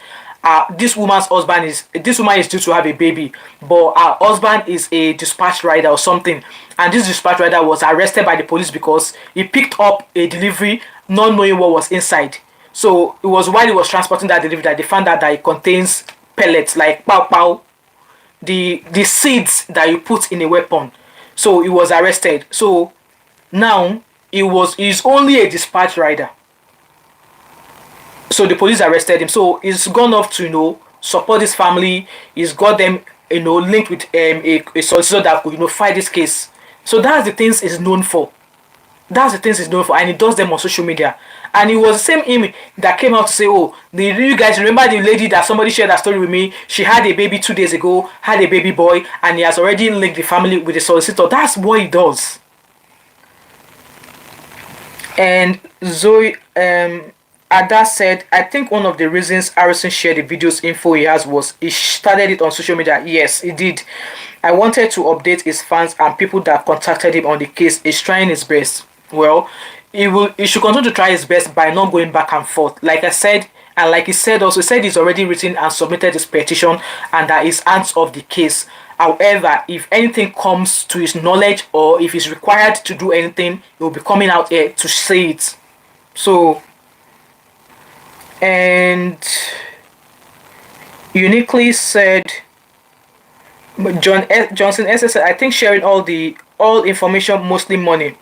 this woman is due to have a baby, but her husband is a dispatch rider or something, and this dispatch rider was arrested by the police because he picked up a delivery not knowing what was inside. So it was while he was transporting that delivery that they found out that it contains pellets like pow pow, the seeds that you put in a weapon. So he was arrested. So now he's only a dispatch rider. So the police arrested him. So he's gone off to, you know, support his family. He's got them, you know, linked with a solicitor that could, you know, fight this case. So that's the things he's known for. That's the things he's known for, and he does them on social media. And it was the same him that came out to say, oh, you guys remember the lady that somebody shared that story with me? She had a baby 2 days ago, had a baby boy, and he has already linked the family with the solicitor. That's what he does. And Zoe Ada said, I think one of the reasons Harrison shared the videos info he has was he started it on social media. Yes, he did. I wanted to update his fans and people that contacted him on the case. He's trying his best. Well, he should continue to try his best by not going back and forth. Like I said, and like he said also, he said he's already written and submitted his petition and that he's hands off the case. However, if anything comes to his knowledge or if he's required to do anything, he will be coming out here to say it. So, and uniquely said, Johnson S said, I think sharing all information, mostly money.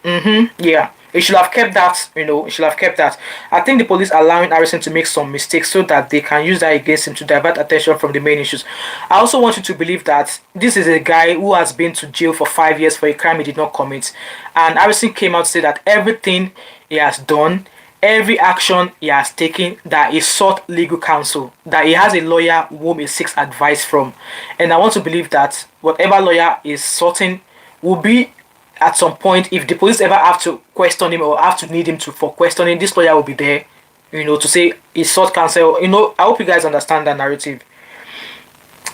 Yeah. He should have kept that, he should have kept that. I think the police allowing Harrison to make some mistakes so that they can use that against him to divert attention from the main issues. I also want you to believe that this is a guy who has been to jail for 5 years for a crime he did not commit. And Harrison came out to say that everything he has done, every action he has taken, that he sought legal counsel, that he has a lawyer whom he seeks advice from. And I want to believe that whatever lawyer is sorting will be at some point, if the police ever have to question him or have to need him for questioning, this lawyer will be there, to say he sought counsel. I hope you guys understand that narrative.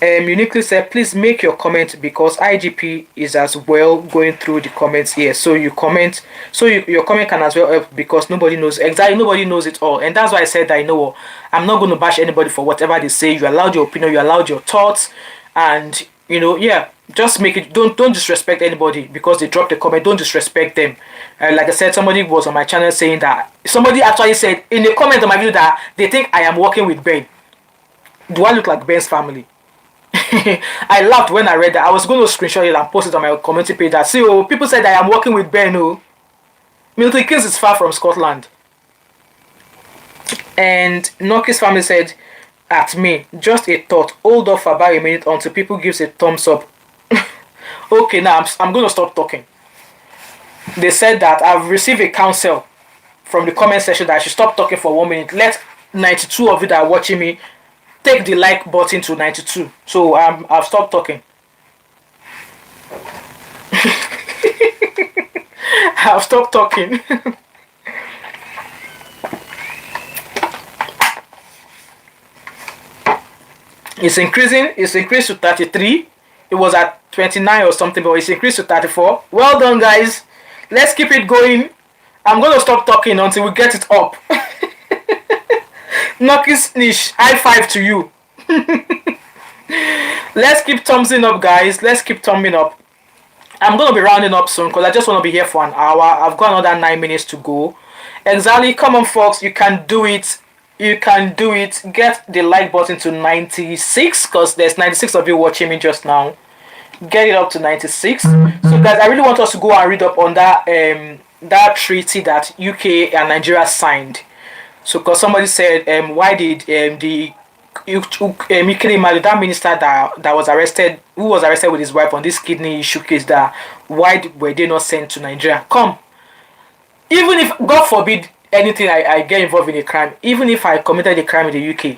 Uniquely said, please make your comment because IGP is as well going through the comments here. So you comment, your comment can as well help because nobody knows it all. And that's why I said that, I'm not going to bash anybody for whatever they say. You allowed your opinion, you allowed your thoughts, and yeah, just make it. Don't disrespect anybody because they dropped a comment. Don't disrespect them. Like I said, somebody was on my channel saying that somebody actually said in a comment on my video that they think I am working with Ben. Do I look like Ben's family? I laughed when I read that. I was going to screenshot it and post it on my community page. That people said I am working with Ben. Milton Keynes is far from Scotland. And Noki's family said, at me, just a thought, hold off about a minute until people gives a thumbs up. Okay, now I'm going to stop talking. They said that I've received a counsel from the comment section that I should stop talking for 1 minute. Let 92 of you that are watching me take the like button to 92. So I've stopped talking. I've stopped talking. It's increased to 33. It was at 29 or something, but it's increased to 34. Well done, guys. Let's keep it going. I'm going to stop talking until we get it up. Noki's niche, high five to you. Let's keep thumbsing up, guys. Let's keep thumbing up. I'm going to be rounding up soon because I just want to be here for an hour. I've got another 9 minutes to go. Exactly. Come on, folks. You can do it. You can do it. Get the like button to 96 because there's 96 of you watching me just now. Get it up to 96. So guys, I really want us to go and read up on that treaty that UK and Nigeria signed. So because somebody said why did the Ikele, that minister that was arrested, who was arrested with his wife on this kidney issue case, that why were they not sent to Nigeria? Come, even if God forbid anything I get involved in a crime, even if I committed a crime in the UK,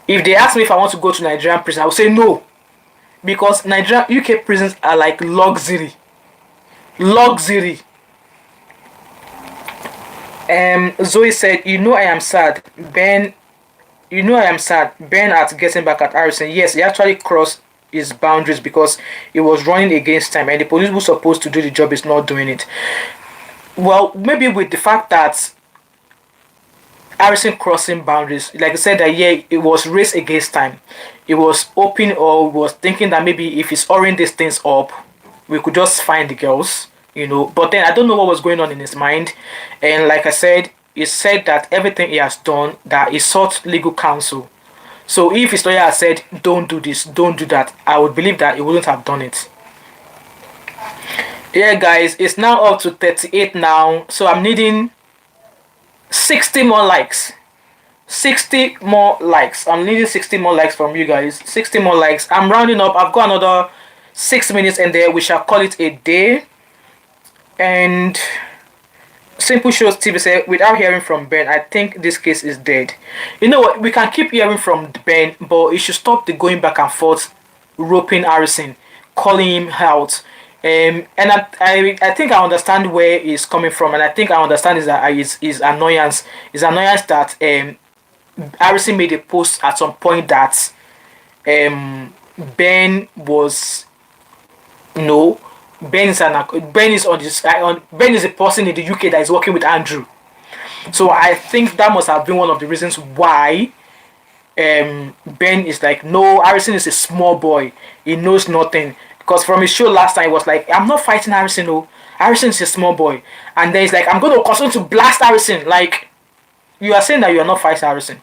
if they ask me if I want to go to Nigerian prison, I will say no, because UK prisons are like luxury. Zoe said, I am sad, Ben. I am sad, Ben, at getting back at Harrison. Yes, he actually crossed his boundaries because he was running against time, and the police who supposed to do the job is not doing it. Well, maybe with the fact that Harrison crossing boundaries, like I said, that it was race against time. It was hoping or was thinking that maybe if he's hurrying these things up, we could just find the girls, But then I don't know what was going on in his mind. And like I said, he said that everything he has done, that he sought legal counsel. So if his lawyer had said, don't do this, don't do that, I would believe that he wouldn't have done it. Yeah, guys, it's now up to 38 now. So I'm needing 60 more likes. 60 more likes. I'm needing 60 more likes from you guys. 60 more likes. I'm rounding up. I've got another 6 minutes and there we shall call it a day. And Simple Shows TV said, without hearing from Ben, I think this case is dead. You know what? We can keep hearing from Ben, but it should stop the going back and forth, roping Harrison, calling him out. And I think I understand where he's coming from, and I think I understand his annoyance. His annoyance that Harrison made a post at some point that Ben was no. Ben is Ben is a person in the UK that is working with Andrew. So I think that must have been one of the reasons why Ben is like, no, Harrison is a small boy. He knows nothing. Because from his show last time, he was like, I'm not fighting Harrison, no. Harrison is a small boy. And then he's like, I'm going to continue to blast Harrison. Like, you are saying that you are not fighting Harrison.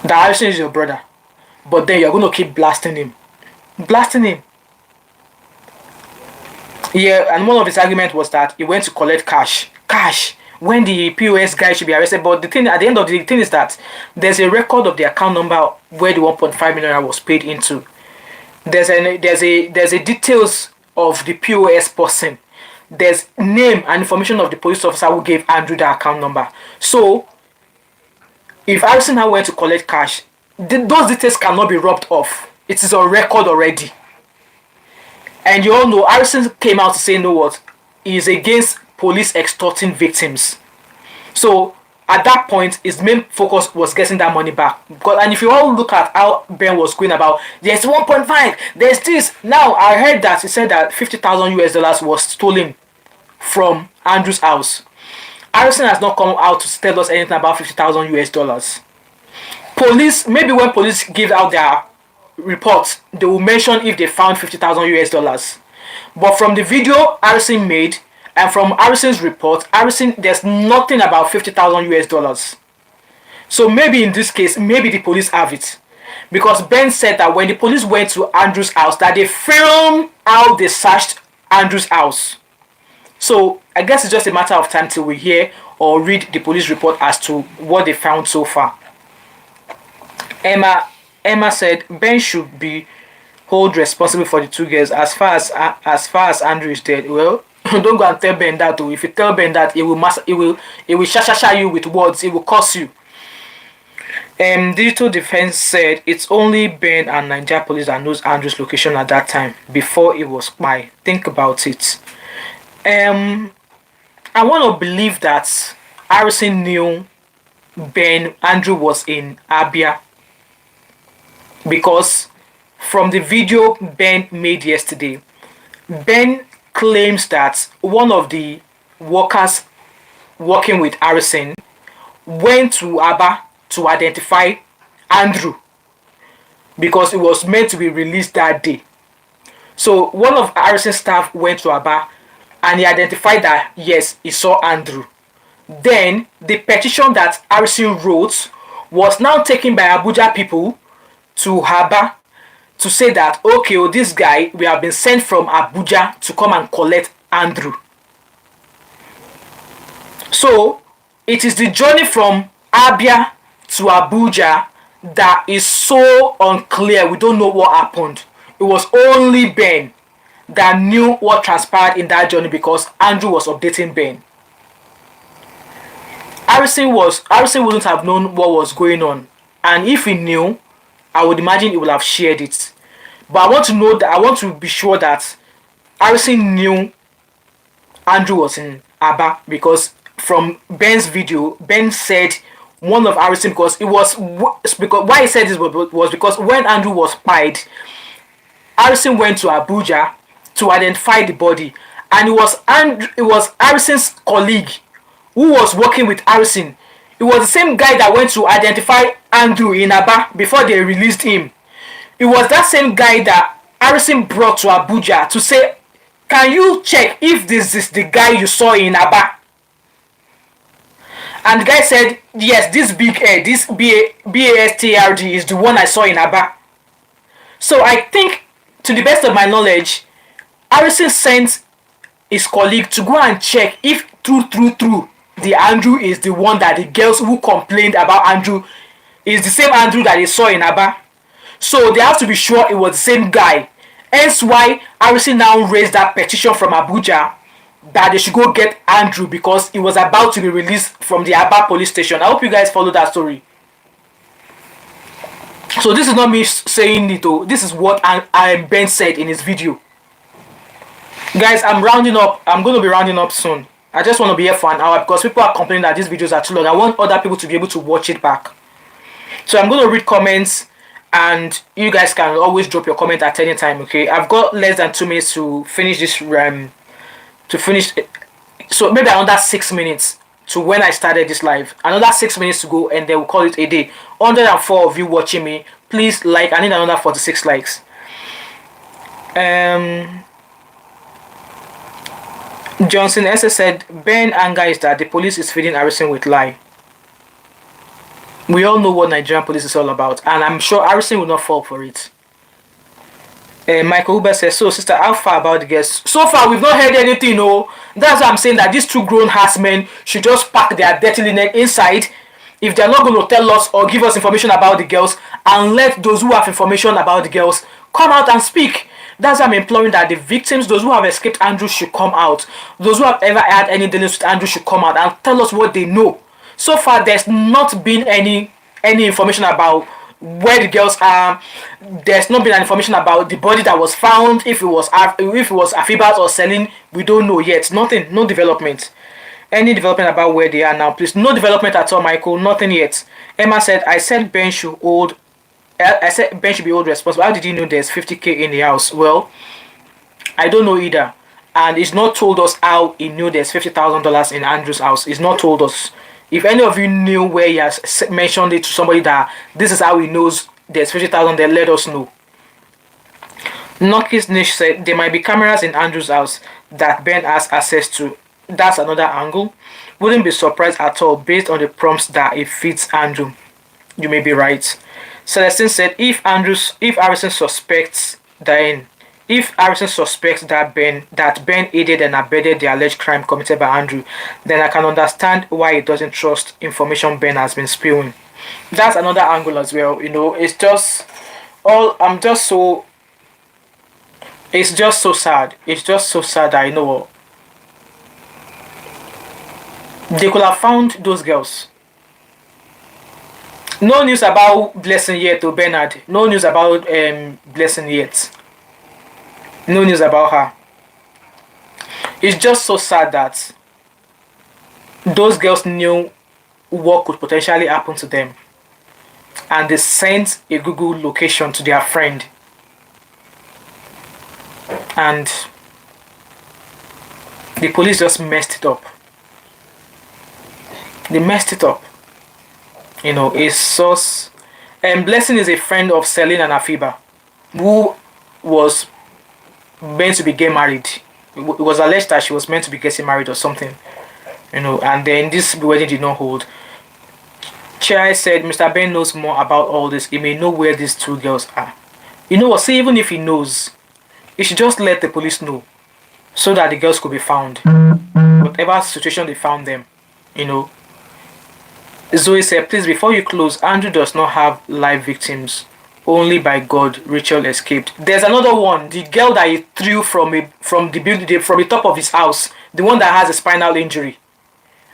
That Harrison is your brother. But then you're going to keep blasting him. Blasting him. Yeah, and one of his arguments was that he went to collect cash. Cash. When the POS guy should be arrested. But the thing at the end of the thing is that there's a record of the account number where the 1.5 million was paid into. There's a details of the POS person. There's name and information of the police officer who gave Andrew the account number. So if Harrison now went to collect cash, those details cannot be rubbed off. It is on record already. And you all know Harrison came out to say, no what, he is against police extorting victims. So at that point, his main focus was getting that money back. And if you all look at how Ben was going about, there's 1.5, there's this. Now I heard that he said that 50,000 US dollars was stolen from Andrew's house. Harrison has not come out to tell us anything about 50,000 US dollars. Police, maybe when police give out their reports, they will mention if they found 50,000 US dollars. But from the video Harrison made and from Harrison's report, there's nothing about 50,000 US dollars. So maybe in this case, maybe the police have it. Because Ben said that when the police went to Andrew's house, that they filmed how they searched Andrew's house. So I guess it's just a matter of time till we hear or read the police report as to what they found so far. Emma said Ben should be held responsible for the two girls as far as Andrew is dead. Well, don't go and tell Ben that too. If you tell Ben that, it will shashasha you with words. It will curse you. Digital Defense said it's only Ben and Nigeria police that knows Andrew's location at that time before it was spy. Think about it. I want to believe that Harrison knew Andrew was in Abia, because from the video Ben made yesterday, Ben claims that one of the workers working with Harrison went to Aba to identify Andrew because it was meant to be released that day. So one of Harrison's staff went to Aba and he identified that yes, he saw Andrew. Then the petition that Harrison wrote was now taken by Abuja people to Aba to say that, okay, oh, this guy, we have been sent from Abuja to come and collect Andrew. So it is the journey from Abia to Abuja that is so unclear. We don't know what happened. It was only Ben that knew what transpired in that journey because Andrew was updating Ben. Harrison wouldn't have known what was going on, and if he knew, I would imagine he would have shared it. But I want to be sure that Harrison knew Andrew was in Aba, because from Ben's video, Ben said one of Harrison, because why he said this was because when Andrew was spied, Harrison went to Abuja to identify the body, and it was Harrison's colleague who was working with Harrison. It was the same guy that went to identify Andrew in Aba before they released him. It was that same guy that Harrison brought to Abuja to say, can you check if this is the guy you saw in Aba? And the guy said, yes, this big hair, this BASTRD is the one I saw in Aba. So I think, to the best of my knowledge, Harrison sent his colleague to go and check if true, the Andrew is the one that the girls who complained about Andrew is the same Andrew that they saw in Aba. So they have to be sure it was the same guy. Hence why Harrison now raised that petition from Abuja that they should go get Andrew because he was about to be released from the Aba police station. I hope you guys follow that story. So this is not me saying it, though. This is what Ben said in his video. Guys, I'm rounding up. I'm going to be rounding up soon. I just want to be here for an hour because people are complaining that these videos are too long. I want other people to be able to watch it back. So I'm going to read comments, and you guys can always drop your comment at any time, okay? I've got less than 2 minutes to finish this so maybe another 6 minutes to when I started this live. Another 6 minutes to go, and then we'll call it a day. 104 of you watching me, please like. I need another 46 likes. Johnson SS said, Ben anger is that the police is feeding Harrison with lie. We all know what Nigerian police is all about, and I'm sure Harrison will not fall for it. Michael Huber says, so sister, how far about the guests? So far, we've not heard anything, no. That's why I'm saying that these two grown ass men should just pack their dirty linen inside if they're not going to tell us or give us information about the girls, and let those who have information about the girls come out and speak. That's why I'm imploring that the victims, those who have escaped Andrew, should come out. Those who have ever had any dealings with Andrew should come out and tell us what they know. So far, there's not been any information about where the girls are. There's not been any information about the body that was found. If it was Afiba or Celine, we don't know yet. Nothing, no development. Any development about where they are now, please? No development at all, Michael. Nothing yet. Emma said, I said Ben should be held responsible. How did you know there's 50k in the house? Well, I don't know either. And he's not told us how he knew there's $50,000 in Andrew's house. He's not told us. If any of you knew where he has mentioned it to somebody that this is how he knows there's 50,000, then let us know. Nokis Nish said there might be cameras in Andrew's house that Ben has access to. That's another angle. Wouldn't be surprised at all based on the prompts that it feeds Andrew. You may be right. Celestine said if Harrison suspects that Ben aided and abetted the alleged crime committed by Andrew, then I can understand why he doesn't trust information Ben has been spewing. That's another angle as well. You know, it's just so sad. It's just so sad that, you know what, they could have found those girls. No news about Blessing yet, to Bernard. No news about Blessing yet. No news about her. It's just so sad that those girls knew what could potentially happen to them, and they sent a Google location to their friend, and the police just messed it up. They messed it up. You know, a source. Blessing is a friend of Celine and Afiba, who was meant to be getting married. It was alleged that she was meant to be getting married or something. You know, and then this wedding did not hold. Chai said, Mr. Ben knows more about all this. He may know where these two girls are. You know what? See, even if he knows, he should just let the police know so that the girls could be found. Whatever situation they found them, you know. Zoe said, please, before you close, Andrew does not have live victims. Only by God, Rachel escaped. There's another one, the girl that he threw from the top of his house, the one that has a spinal injury.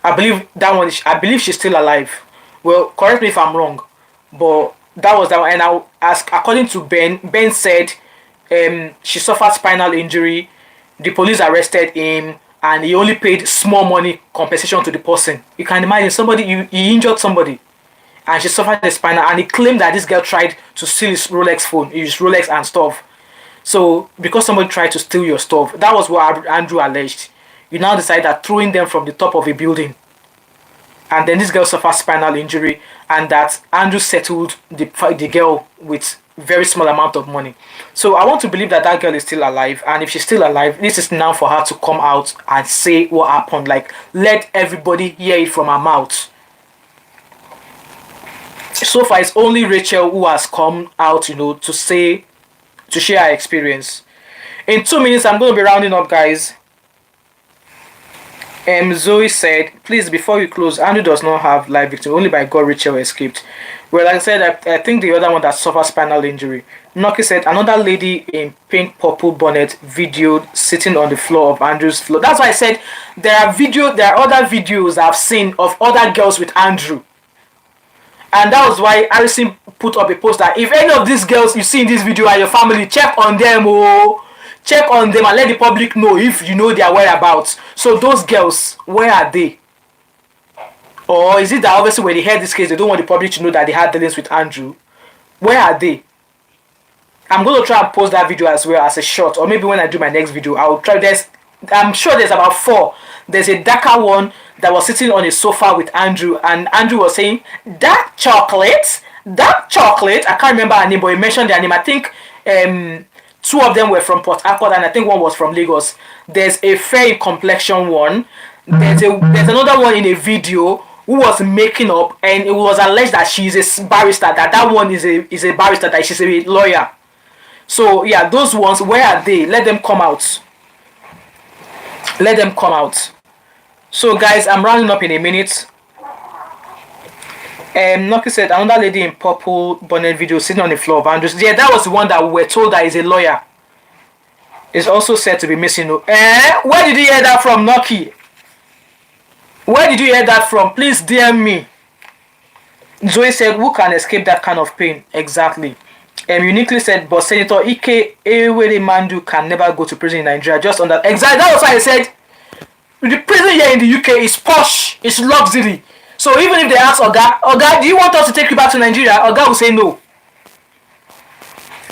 I believe that one. I believe she's still alive. Well, correct me if I'm wrong, but that was that one. And I'll ask, according to Ben. Ben said, she suffered spinal injury. The police arrested him, and he only paid small money compensation to the person. You can imagine somebody he injured somebody, and she suffered a spinal, and he claimed that this girl tried to steal his Rolex phone, his Rolex and stuff. So because somebody tried to steal your stuff, that was what Andrew alleged. You now decide that throwing them from the top of a building, and then this girl suffered spinal injury, and that Andrew settled the girl with very small amount of money. So I want to believe that that girl is still alive, and if she's still alive, this is now for her to come out and say what happened. Like, let everybody hear it from her mouth. So far, it's only Rachel who has come out, you know, to share her experience. In 2 minutes, I'm going to be rounding up, guys. Zoe said, please, before you close, Andrew does not have live victim. Only by God, Rachel escaped. Well, like I said, I think the other one that suffered spinal injury. Noki said another lady in pink purple bonnet videoed sitting on the floor of Andrew's floor. That's why I said there are other videos I've seen of other girls with Andrew. And that was why Harrison put up a post that if any of these girls you see in this video are your family, check on them, oh. Check on them and let the public know if you know their whereabouts. So those girls, where are they? Or is it that obviously when they heard this case, they don't want the public to know that they had dealings with Andrew? Where are they? I'm going to try and post that video as well as a short. Or maybe when I do my next video, I'll try. I'm sure there's about 4. There's a darker one that was sitting on a sofa with Andrew. And Andrew was saying, dark chocolate. I can't remember her name, but he mentioned their name. I think 2 of them were from Port Harcourt and I think 1 was from Lagos. There's a fair complexion one. There's another one in a video who was making up, and it was alleged that she's a barrister, that one is a barrister, that she's a lawyer. So yeah, those ones, where are they? Let them come out. Let them come out. So guys, I'm rounding up in a minute. Noki said another lady in purple bonnet video sitting on the floor of Andrews. Yeah, that was the one that we were told that is a lawyer. Is also said to be missing. Where did you hear that from, Noki? Where did you hear that from? Please DM me. Zoe said, who can escape that kind of pain? Exactly. Uniquely said, but Senator Ike Eweremandu can never go to prison in Nigeria. Just on that. Exactly. That was why I said, the prison here in the UK is posh. It's luxury. So even if they ask Oga, do you want us to take you back to Nigeria? Oga will say no.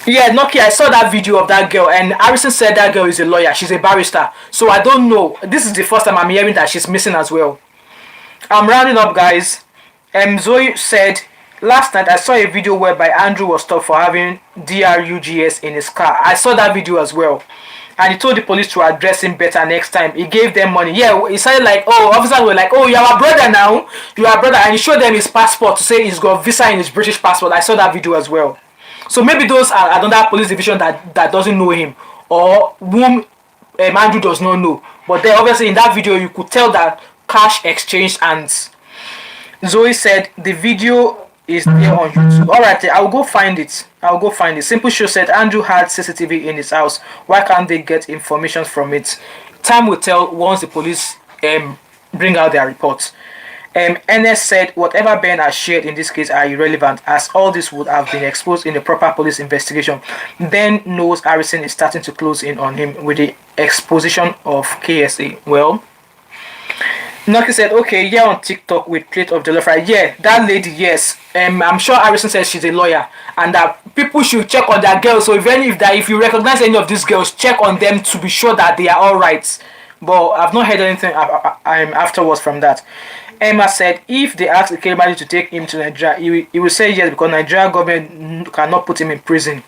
Yeah, Noki, I saw that video of that girl, and Harrison said that girl is a lawyer. She's a barrister. So I don't know. This is the first time I'm hearing that she's missing as well. I'm rounding up, guys. Zoe said, last night I saw a video whereby Andrew was stopped for having DRUGS in his car. I saw that video as well. And he told the police to address him better next time. He gave them money. Yeah, he said like, oh, officers were like, oh, you're our brother now. You are brother. And he showed them his passport to say he's got visa in his British passport. I saw that video as well. So maybe those are another police division that doesn't know him, or whom Andrew does not know. But then obviously in that video you could tell that cash exchanged hands. Zoe said the video is there on YouTube. Alright, I'll go find it. Simple Show said Andrew had CCTV in his house. Why can't they get information from it? Time will tell once the police bring out their reports. NS said whatever Ben has shared in this case are irrelevant, as all this would have been exposed in a proper police investigation. Ben knows Harrison is starting to close in on him with the exposition of KSA. Well, Noki said, okay, yeah, on TikTok with plate of jollof rice. Yeah, that lady, yes. I'm sure Harrison says she's a lawyer and that people should check on their girls. So if you recognize any of these girls, check on them to be sure that they are all right. But I've not heard anything afterwards from that. Emma said if they ask Ikemali to take him to Nigeria, he will say yes because Nigeria government cannot put him in prison.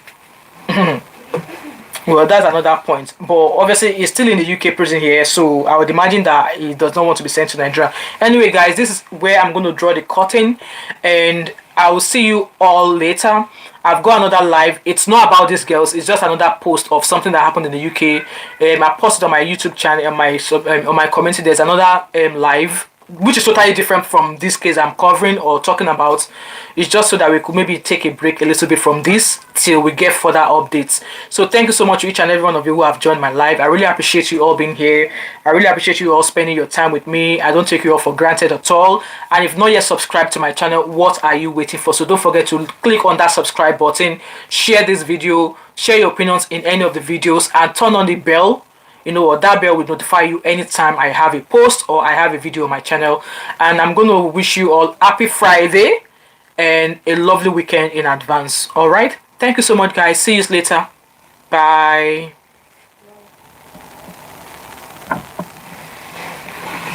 Well, that's another point. But obviously, he's still in the UK prison here, so I would imagine that he does not want to be sent to Nigeria. Anyway, guys, this is where I'm going to draw the curtain, and I will see you all later. I've got another live. It's not about these girls. It's just another post of something that happened in the UK. I posted on my YouTube channel, on my community. There's another live, which is totally different from this case I'm covering or talking about. It's just so that we could maybe take a break a little bit from this till we get further updates. So thank you so much to each and every one of you who have joined my live. I really appreciate you all being here. I really appreciate you all spending your time with me. I don't take you all for granted at all. And if not yet subscribed to my channel, what are you waiting for? So don't forget to click on that subscribe button, share this video, share your opinions in any of the videos, and turn on the bell. That bell will notify you anytime I have a post or I have a video on my channel. And I'm going to wish you all happy Friday and a lovely weekend in advance. Alright, thank you so much, guys. See you later. Bye.